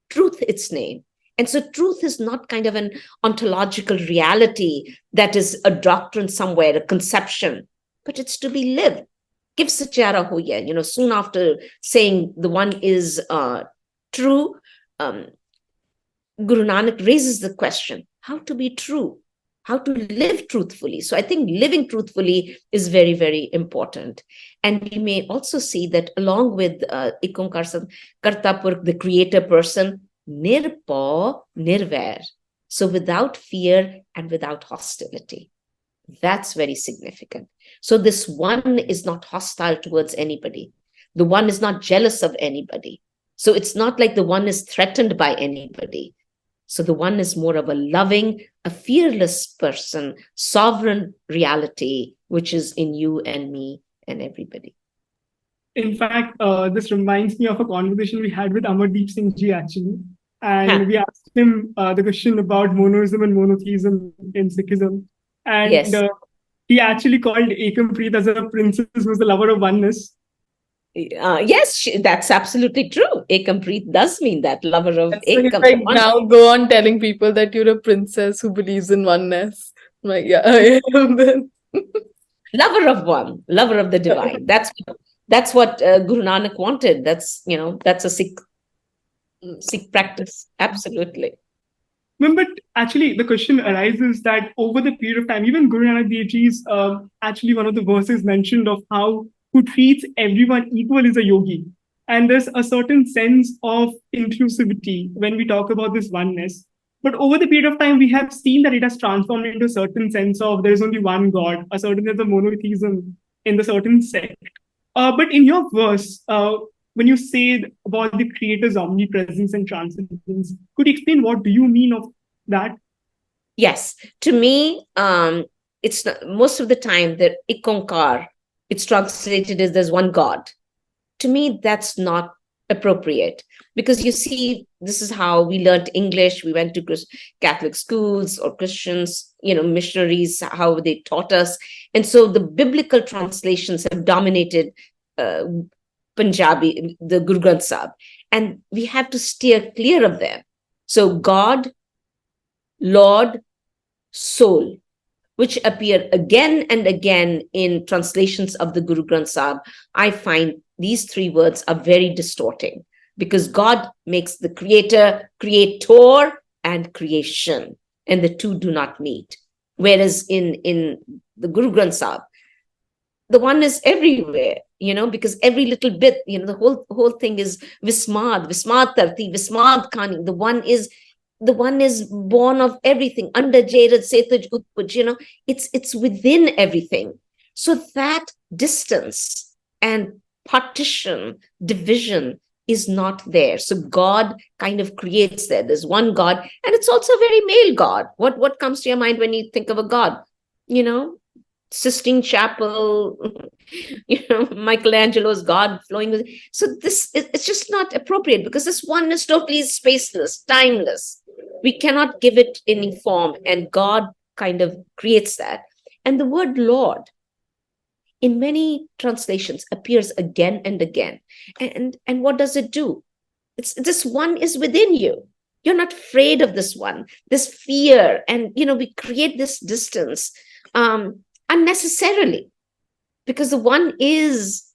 truth, its name. And so truth is not kind of an ontological reality that is a doctrine somewhere, a conception, but it's to be lived. Give Sachara Hoya, soon after saying the one is true, Guru Nanak raises the question, how to be true, how to live truthfully. So I think living truthfully is very, very important. And we may also see that along with Ekampreet, Kartapur, the creator person, Nirpa, Nirvair. So without fear and without hostility. That's very significant. So this one is not hostile towards anybody. The one is not jealous of anybody. So it's not like the one is threatened by anybody. So the one is more of a loving, a fearless person, sovereign reality, which is in you and me and everybody. In fact, this reminds me of a conversation we had with Amardeep Singh Ji, actually. And we asked him the question about monoism and monotheism in Sikhism. And Yes. He actually called Ekampreet as a princess who's the lover of oneness. Yes, that's absolutely true. Ekampreet does mean that, lover of Ekam. Like now go on telling people that you're a princess who believes in oneness. Like, yeah, I am then. Lover of one, lover of the divine. That's what Guru Nanak wanted. That's a Sikh practice. Absolutely. But actually, the question arises that over the period of time, even Guru Nanak Dev Ji is actually one of the verses mentioned of how who treats everyone equal is a yogi. And there's a certain sense of inclusivity when we talk about this oneness. But over the period of time, we have seen that it has transformed into a certain sense of there is only one God, a certain sense of monotheism in the certain sect. But in your verse, when you say about the Creator's omnipresence and transcendence, could you explain what do you mean of that? Yes. To me, it's most of the time that Ikonkar, it's translated as there's one God. To me, that's not appropriate, because you see, this is how we learned English. We went to Catholic schools or Christians, missionaries, how they taught us. And so the biblical translations have dominated Punjabi, the Guru Granth Sahib, and we have to steer clear of them. So God, Lord, soul, which appear again and again in translations of the Guru Granth Sahib, I find these three words are very distorting, because God makes the creator, creator, and creation, and the two do not meet. Whereas in the Guru Granth Sahib, the one is everywhere, because every little bit, the whole thing is Vismad Tarti, Vismad Khani. The one is born of everything. Under Jared Setuj Utpuj, it's within everything. So that distance and partition, division is not there. So God kind of creates there. There's one God, and it's also a very male God. What comes to your mind when you think of a God? You know, Sistine Chapel, Michelangelo's God flowing with. So it's just not appropriate, because this one is totally spaceless, timeless. We cannot give it any form, and God kind of creates that. And the word Lord in many translations appears again and again. And what does it do? It's this one is within you. You're not afraid of this one, this fear. And, we create this distance unnecessarily, because the one is,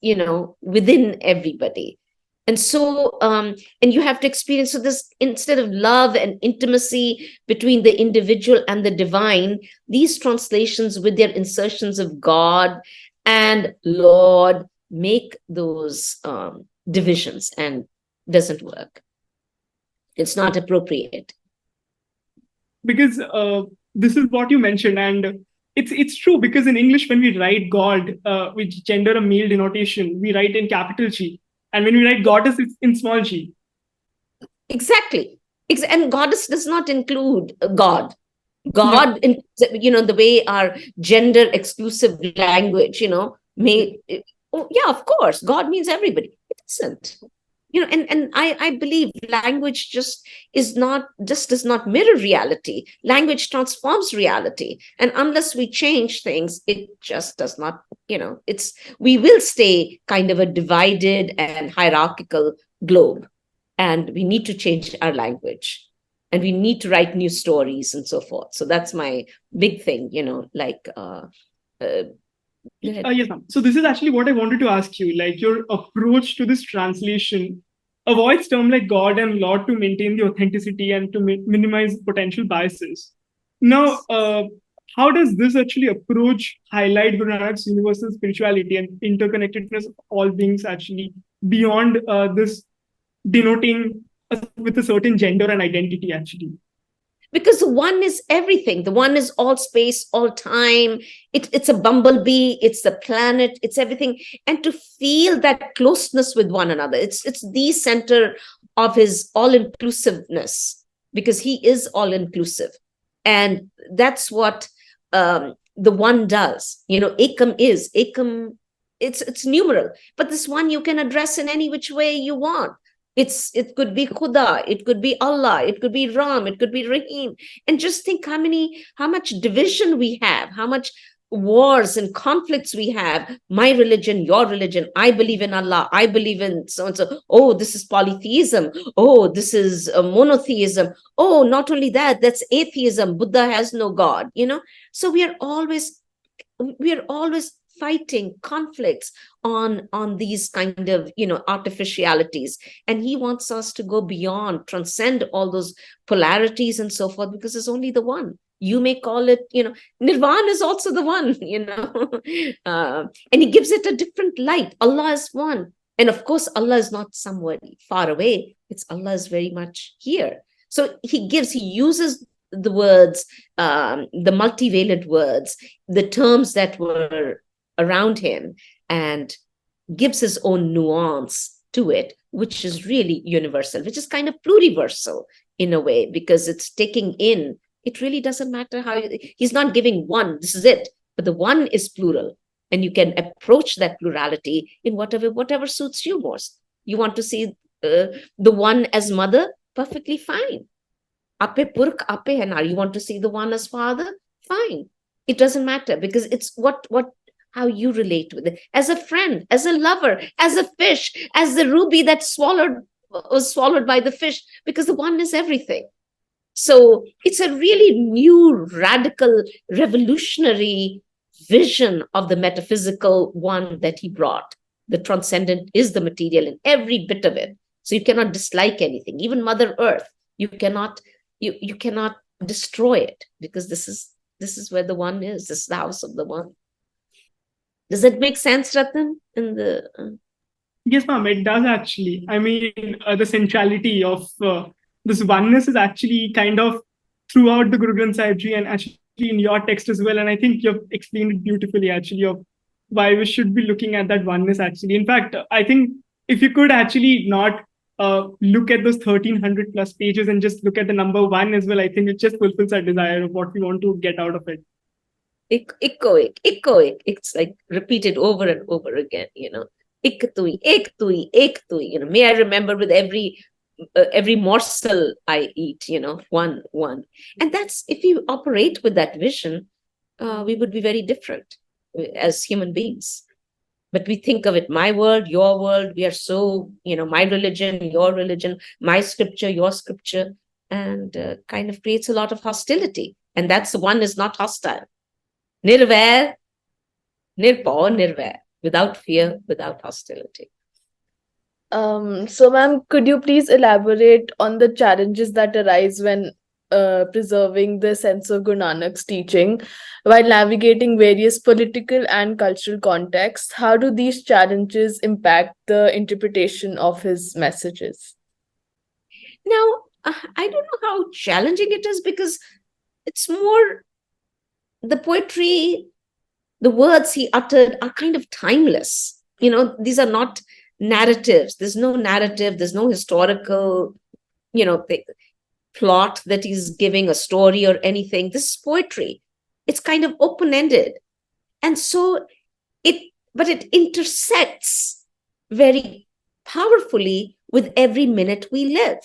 within everybody. And so, and you have to experience, so this, instead of love and intimacy between the individual and the divine, these translations with their insertions of God and Lord make those divisions, and doesn't work. It's not appropriate. Because this is what you mentioned, and it's true, because in English, when we write God with gender or male denotation, we write in capital G. And when we write goddess, it's in small g. Exactly. And goddess does not include God. God, the way our gender exclusive language, may, of course, God means everybody. It doesn't. And I believe language does not mirror reality. Language transforms reality. And unless we change things, it just does not, we will stay kind of a divided and hierarchical globe. And we need to change our language. And we need to write new stories and so forth. So that's my big thing, Yes, ma'am. So this is actually what I wanted to ask you, like your approach to this translation avoids terms like God and Lord to maintain the authenticity and to minimize potential biases. Now, how does this actually approach highlight Guru Nanak's universal spirituality and interconnectedness of all beings actually beyond this denoting with a certain gender and identity actually? Because the one is everything. The one is all space, all time. It's a bumblebee. It's the planet. It's everything. And to feel that closeness with one another, it's the center of his all-inclusiveness, because he is all-inclusive. And that's what the one does. Ekam, it's numeral. But this one you can address in any which way you want. It could be Khuda, it could be Allah, it could be Ram, it could be Rahim. And just think how much division we have, how much wars and conflicts we have. My religion, your religion, I believe in Allah, I believe in so and so. Oh, this is polytheism. Oh, this is monotheism. Oh, not only that, that's atheism. Buddha has no God, So we are always fighting conflicts on these kind of artificialities, and he wants us to go beyond, transcend all those polarities and so forth, because there's only the one. You may call it nirvana is also the one, and he gives it a different light. Allah is one, and of course Allah is not somewhere far away. It's Allah is very much here. So he uses the words, the multivalent words, the terms that were around him, and gives his own nuance to it, which is really universal, which is kind of pluriversal in a way, because it's taking in, it really doesn't matter how, he's not giving one, this is it, but the one is plural, and you can approach that plurality in whatever suits you most. You want to see the one as mother, perfectly fine. Ape purk, ape hanar. You want to see the one as father, fine. It doesn't matter, because it's how you relate with it, as a friend, as a lover, as a fish, as the ruby that was swallowed by the fish, because the one is everything. So it's a really new, radical, revolutionary vision of the metaphysical one that he brought. The transcendent is the material in every bit of it. So you cannot dislike anything, even Mother Earth. You cannot destroy it, because this is where the one is. This is the house of the one. Does it make sense, Ratan? Yes, ma'am, it does actually. I mean, the centrality of this oneness is actually kind of throughout the Guru Granth Sahib Ji, and actually in your text as well. And I think you've explained it beautifully, actually, of why we should be looking at that oneness actually. In fact, I think if you could actually not look at those 1300 plus pages and just look at the number one as well, I think it just fulfills our desire of what we want to get out of it. Echoic. It's like repeated over and over again, Ik tui, ek tui, ek tui. May I remember with every morsel I eat, one. And that's, if you operate with that vision, we would be very different as human beings. But we think of it, my world, your world. We are so, my religion, your religion, my scripture, your scripture, and kind of creates a lot of hostility. And that's the one is not hostile. Nirvair, nirpo, nirvair, without fear, without hostility. So, ma'am, could you please elaborate on the challenges that arise when preserving the sense of Guru Nanak's teaching while navigating various political and cultural contexts? How do these challenges impact the interpretation of his messages? Now, I don't know how challenging it is, because it's more the poetry, the words he uttered are kind of timeless. These are not narratives. There's no narrative. There's no historical, plot that he's giving, a story or anything. This is poetry. It's kind of open-ended. And so but it intersects very powerfully with every minute we live.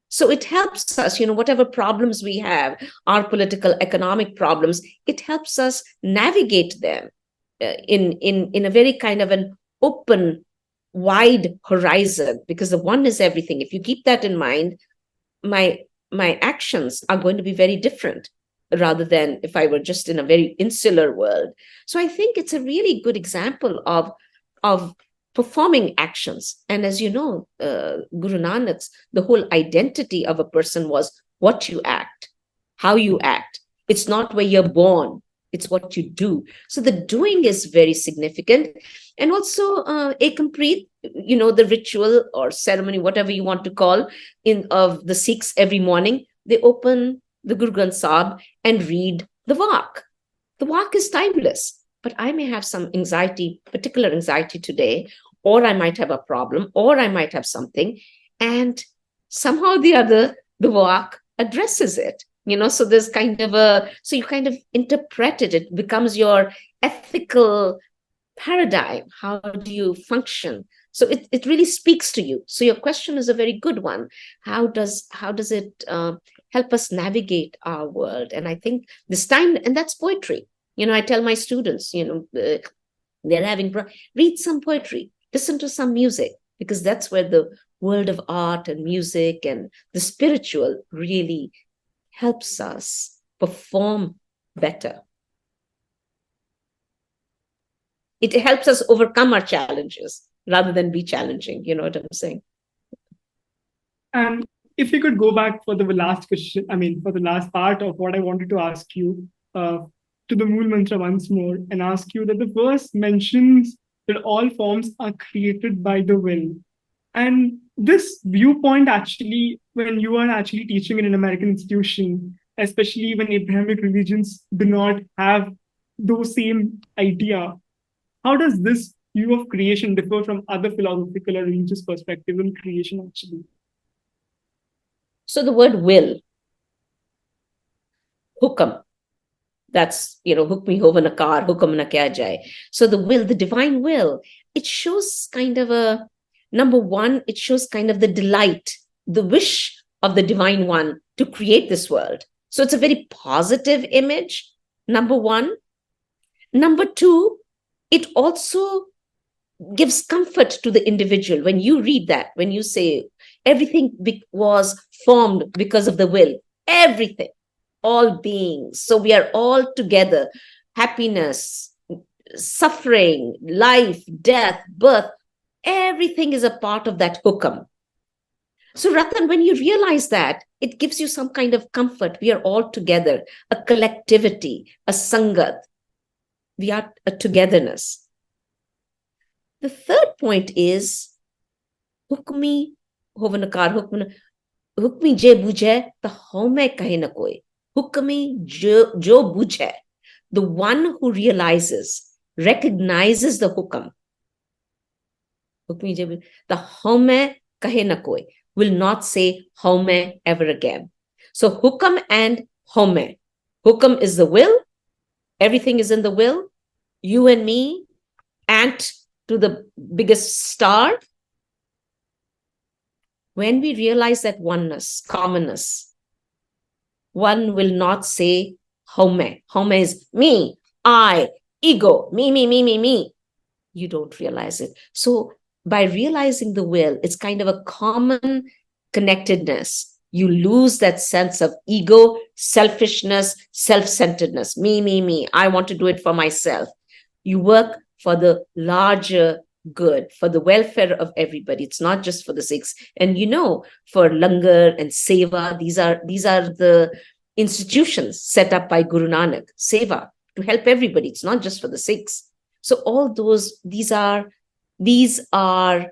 So it helps us, whatever problems we have, our political, economic problems, it helps us navigate them in a very kind of an open, wide horizon, because the one is everything. If you keep that in mind, my actions are going to be very different rather than if I were just in a very insular world. So I think it's a really good example of performing actions. And as you know, Guru Nanak's, the whole identity of a person was what you act, how you act. It's not where you're born, it's what you do. So the doing is very significant. And also Ekampreet, the ritual or ceremony, whatever you want to call, of the Sikhs every morning, they open the Guru Granth Sahib and read the Vak. The Vak is timeless, but I may have some anxiety, particular anxiety today, or I might have a problem, or I might have something, and somehow or the other, the Vak addresses it. So there's so you kind of interpret it. It becomes your ethical paradigm. How do you function? So it really speaks to you. So your question is a very good one. How does it help us navigate our world? And I think this time, and that's poetry. I tell my students, they're having, read some poetry, listen to some music, because that's where the world of art and music and the spiritual really helps us perform better. It helps us overcome our challenges rather than be challenging. You know what I'm saying? And if you could go back for the last question, for the last part of what I wanted to ask you, to the Mool Mantra once more, and ask you that the verse mentions that all forms are created by the will. And this viewpoint actually, when you are actually teaching in an American institution, especially when Abrahamic religions do not have those same idea, how does this view of creation differ from other philosophical or religious perspective in creation actually? So the word will, hukam, that's, hukmi hova na kar, hukam na kya jai. So the will, the divine will, it shows kind of number one, it shows kind of the delight, the wish of the divine one to create this world. So it's a very positive image, number one. Number two, it also gives comfort to the individual. When you read that, when you say everything was formed because of the will, everything, all beings. So we are all together, happiness, suffering, life, death, birth, everything is a part of that hukam. So Ratan, when you realize that, it gives you some kind of comfort. We are all together, a collectivity, a sangat. We are a togetherness. The third point is hukmi hovnakar hukmi je bujhe ta home kahe na koi. Hukmi jo bujhe, the one who realizes, recognizes the hukam. The haume kahe na koi will not say haume ever again. So hukam and haume. Hukam is the will. Everything is in the will. You and me, ant to the biggest star. When we realize that oneness, commonness, one will not say haume. Haume is me, I, ego, me. You don't realize it. So by realizing the will, it's kind of a common connectedness. You lose that sense of ego, selfishness, self-centeredness. Me. I want to do it for myself. You work for the larger good, for the welfare of everybody. It's not just for the Sikhs. And for langar and seva, these are the institutions set up by Guru Nanak, seva, to help everybody. It's not just for the Sikhs. So all these are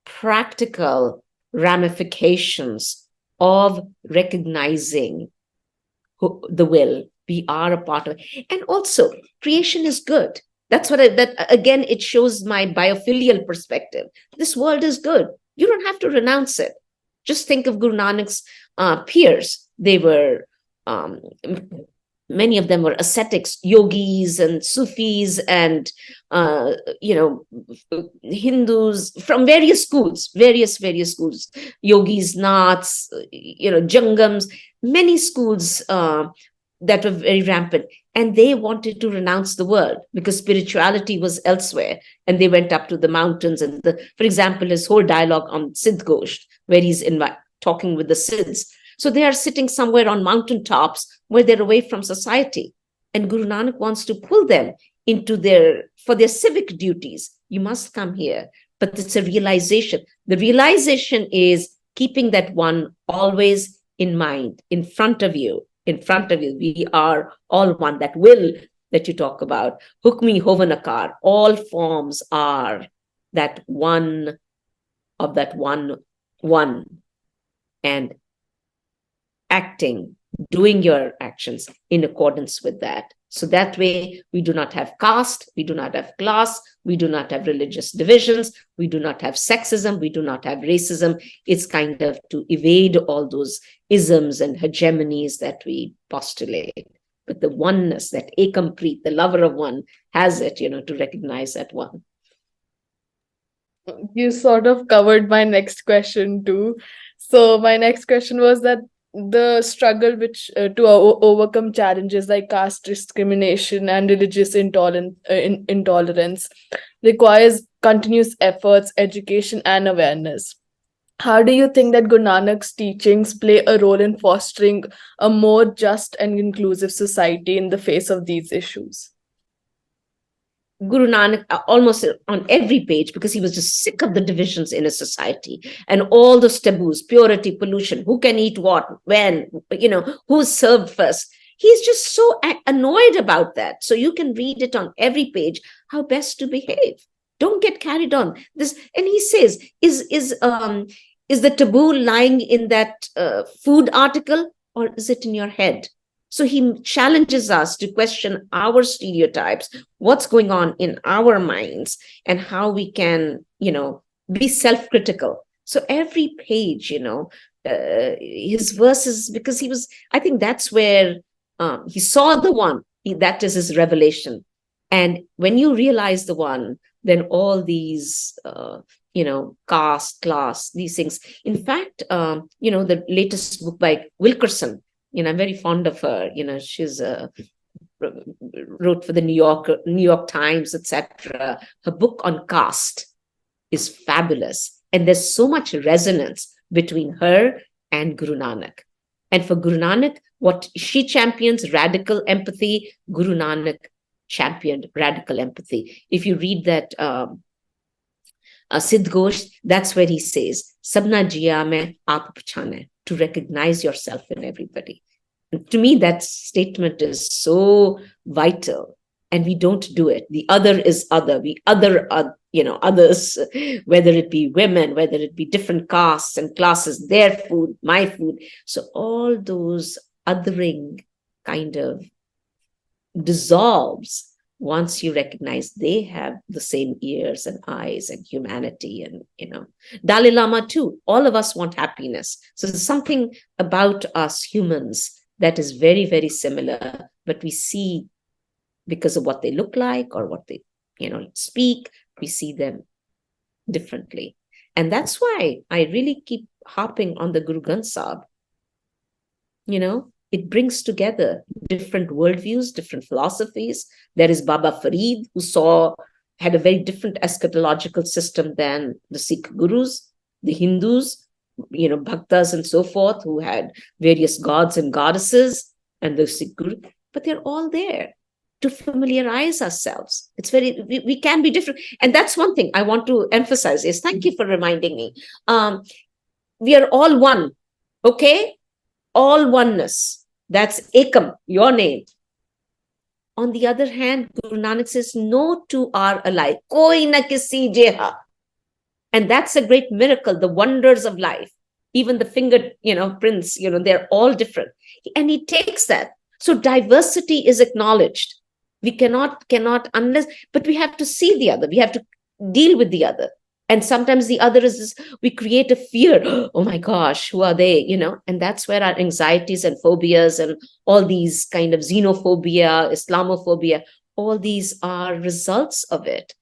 practical ramifications of recognizing the will. We are a part of it. And also, creation is good. That's what again, it shows my biofilial perspective. This world is good. You don't have to renounce it. Just think of Guru Nanak's peers. They were, many of them were ascetics, yogis and Sufis and, Hindus from various schools, various schools, yogis, naths, jangams, many schools that were very rampant. And they wanted to renounce the world because spirituality was elsewhere. And they went up to the mountains. And for example, his whole dialogue on Siddh Gosht, where he's talking with the Siddhs. So they are sitting somewhere on mountaintops where they're away from society. And Guru Nanak wants to pull them into for their civic duties. You must come here. But it's a realization. The realization is keeping that one always in mind, in front of you. We are all one. That will that you talk about, hukmi hovanakar, all forms are that one of that one. And acting, doing your actions in accordance with that. So that way, we do not have caste, we do not have class, we do not have religious divisions, we do not have sexism, we do not have racism. It's kind of to evade all those isms and hegemonies that we postulate. But the oneness, that Ekampreet, the lover of one, has it, to recognize that one. You sort of covered my next question too. So my next question was that the struggle to overcome challenges like caste discrimination and religious intolerance requires continuous efforts, education, and awareness. How do you think that Guru Nanak's teachings play a role in fostering a more just and inclusive society in the face of these issues? Guru Nanak, almost on every page, because he was just sick of the divisions in a society and all those taboos, purity, pollution, who can eat what, when, who's served first. He's just so annoyed about that. So you can read it on every page, how best to behave. Don't get carried on this. And he says, is the taboo lying in that food article, or is it in your head? So he challenges us to question our stereotypes, what's going on in our minds, and how we can, be self-critical. So every page, his verses, because I think that's where he saw the one, that is his revelation. And when you realize the one, then all these, caste, class, these things. In fact, the latest book by Wilkerson, I'm very fond of her. She's wrote for the New York Times, etc. Her book on caste is fabulous. And there's so much resonance between her and Guru Nanak. And for Guru Nanak, what she champions, radical empathy, Guru Nanak championed radical empathy. If you read that Siddh Gosht, that's where he says, Sabna jiya mein aap pachane, to recognize yourself in everybody. And to me, that statement is so vital, and we don't do it. The other is other. We other, others, whether it be women, whether it be different castes and classes, their food, my food. So all those othering kind of dissolves once you recognize they have the same ears and eyes and humanity, and Dalai Lama too, all of us want happiness. So there's something about us humans that is very, very similar, but we see, because of what they look like or what they speak, we see them differently. And that's why I really keep harping on the Guru Granth Sahib. It brings together different worldviews, different philosophies. There is Baba Farid, who had a very different eschatological system than the Sikh gurus, the Hindus, bhaktas and so forth, who had various gods and goddesses, and the Sikh guru. But they're all there to familiarize ourselves. We can be different. And that's one thing I want to emphasize is, thank you for reminding me. We are all one, okay? All oneness. That's Ekam, your name. On the other hand, Guru Nanak says, no two are alike. Koi na kisi jeha. And that's a great miracle, the wonders of life. Even the finger, prints, they're all different. And he takes that. So diversity is acknowledged. We cannot unless, but we have to see the other. We have to deal with the other. And sometimes the other is, we create a fear. Oh my gosh, who are they? And that's where our anxieties and phobias and all these kind of xenophobia, Islamophobia, all these are results of it.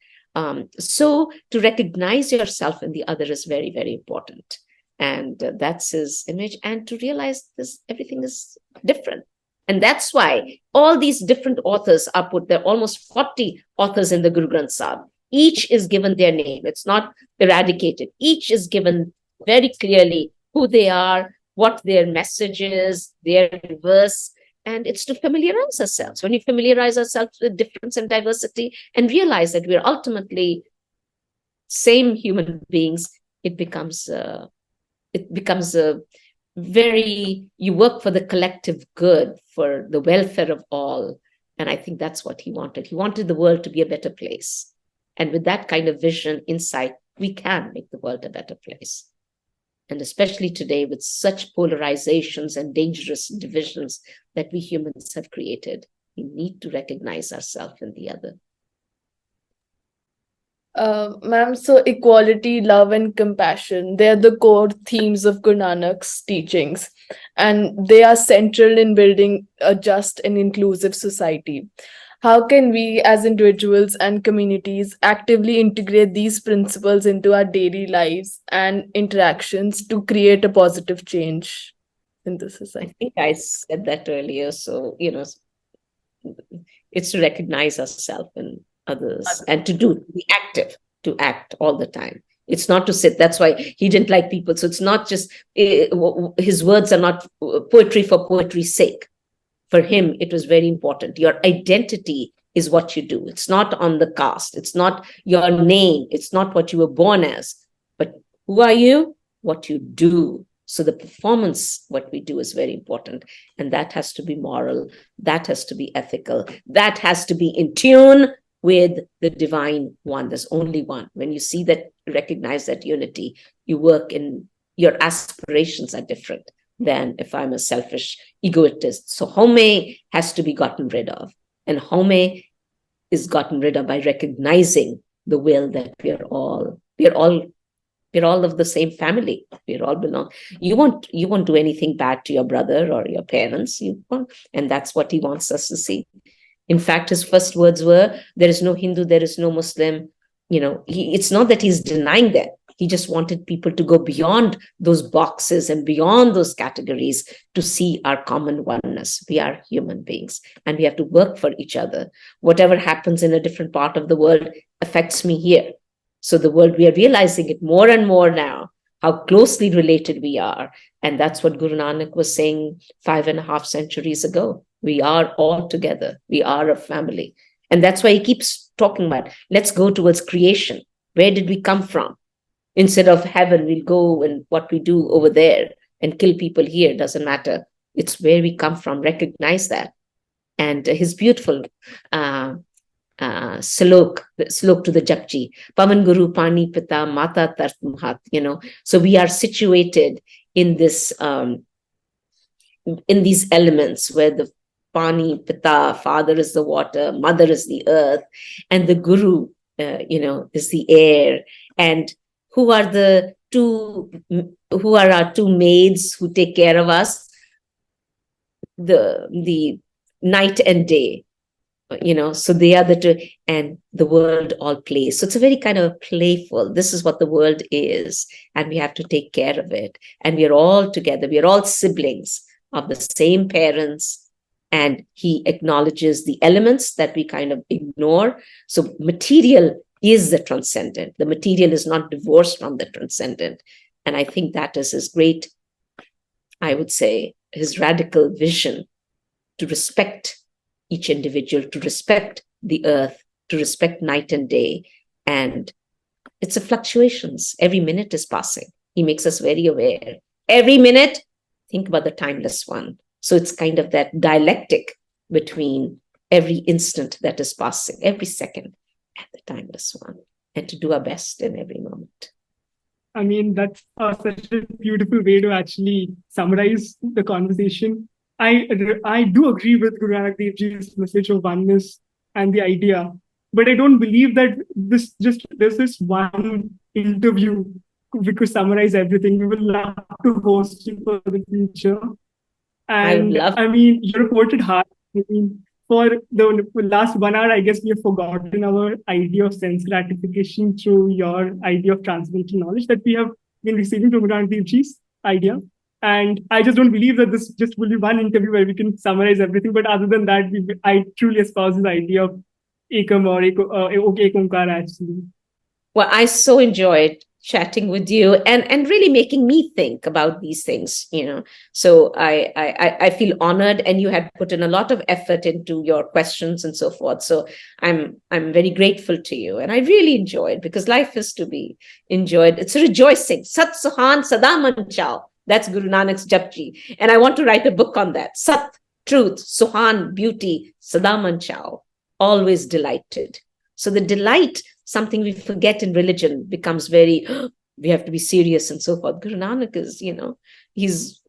So to recognize yourself in the other is very, very important. And that's his image. And to realize everything is different. And that's why all these different authors are put there, almost 40 authors in the Guru Granth Sahib. Each is given their name. It's not eradicated. Each is given very clearly who they are, what their message is, their verse. And it's to familiarize ourselves. When we familiarize ourselves with difference and diversity and realize that we're ultimately same human beings, it becomes a very, you work for the collective good, for the welfare of all. And I think that's what he wanted. He wanted the world to be a better place. And with that kind of vision, insight, we can make the world a better place. And especially today, with such polarizations and dangerous divisions that we humans have created, we need to recognize ourselves in the other. Ma'am, so equality, love, and compassion, they're the core themes of Guru Nanak's teachings, and they are central in building a just and inclusive society. How can we as individuals and communities actively integrate these principles into our daily lives and interactions to create a positive change in the society? I think I said that earlier. So, it's to recognize ourselves and others and be active, to act all the time. It's not to sit. That's why he didn't like people. So it's not just, his words are not poetry for poetry's sake. For him, it was very important. Your identity is what you do. It's not on the caste. It's not your name. It's not what you were born as. But who are you? What you do. So the performance, what we do, is very important. And that has to be moral. That has to be ethical. That has to be in tune with the divine one. There's only one. When you see that, recognize that unity, you work in, your aspirations are different than if I'm a selfish egoist. So home has to be gotten rid of. And home is gotten rid of by recognizing the will that we're all of the same family. We all belong. You won't do anything bad to your brother or your parents. And that's what he wants us to see. In fact, his first words were, there is no Hindu, there is no Muslim. It's not that he's denying that. He just wanted people to go beyond those boxes and beyond those categories to see our common oneness. We are human beings and we have to work for each other. Whatever happens in a different part of the world affects me here. So the world, we are realizing it more and more now, how closely related we are. And that's what Guru Nanak was saying 5.5 centuries ago. We are all together. We are a family. And that's why he keeps talking about, let's go towards creation. Where did we come from? Instead of heaven, we'll go and what we do over there and kill people here. Doesn't matter. It's where we come from. Recognize that. And his beautiful slok to the Japji. Pavan Guru Pani Pita Mata Tart Mahat. So we are situated in this, in these elements where Pani, Pita, father is the water, mother is the earth, and the Guru, is the air. And who are our two maids who take care of us? The night and day. So they are the two, and the world all plays. So it's a very kind of playful, this is what the world is, and we have to take care of it. And we are all together, we are all siblings of the same parents. And he acknowledges the elements that we kind of ignore. So material is the transcendent. The material is not divorced from the transcendent. And I think that is his great, I would say, his radical vision to respect each individual, to respect the earth, to respect night and day. And it's a fluctuations. Every minute is passing. He makes us very aware. Every minute, think about the timeless one. So it's kind of that dialectic between every instant that is passing, every second, and the timeless one, and to do our best in every moment. I mean, that's such a beautiful way to actually summarize the conversation. I do agree with Guru Nanak Dev Ji's message of oneness and the idea, but I don't believe that there's this one interview we could summarize everything. We will love to host you for the future. And I mean, you reported hard. I mean, for the last 1 hour, I guess we have forgotten our idea of sense gratification through your idea of transcendental knowledge that we have been receiving from Guru Nanak Dev Ji's idea. And I just don't believe that this just will be one interview where we can summarize everything. But other than that, I truly espouse the idea of Ekam or Ekampreet actually. Well, I so enjoyed chatting with you and really making me think about these things, So I feel honored, and you had put in a lot of effort into your questions and so forth. So I'm very grateful to you, and I really enjoyed, because life is to be enjoyed. It's a rejoicing. Sat Suhan Sadaman Chao. That's Guru Nanak's Japji. And I want to write a book on that. Sat, truth, Suhan, beauty, Sadaman Chao. Always delighted. So the delight, something we forget in religion, becomes very, we have to be serious and so forth. Guru Nanak is, he's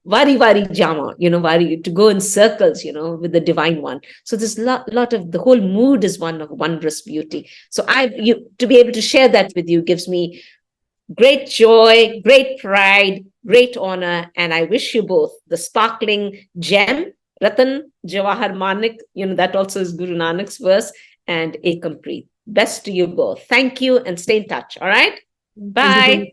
vari jama, to go in circles, with the divine one. So there's lot of, the whole mood is one of wondrous beauty. So to be able to share that with you gives me great joy, great pride, great honor. And I wish you both the sparkling gem, Ratan, Jawahar Manik, that also is Guru Nanak's verse, and Ekampreet. Best to you both. Thank you, and stay in touch. All right. Bye.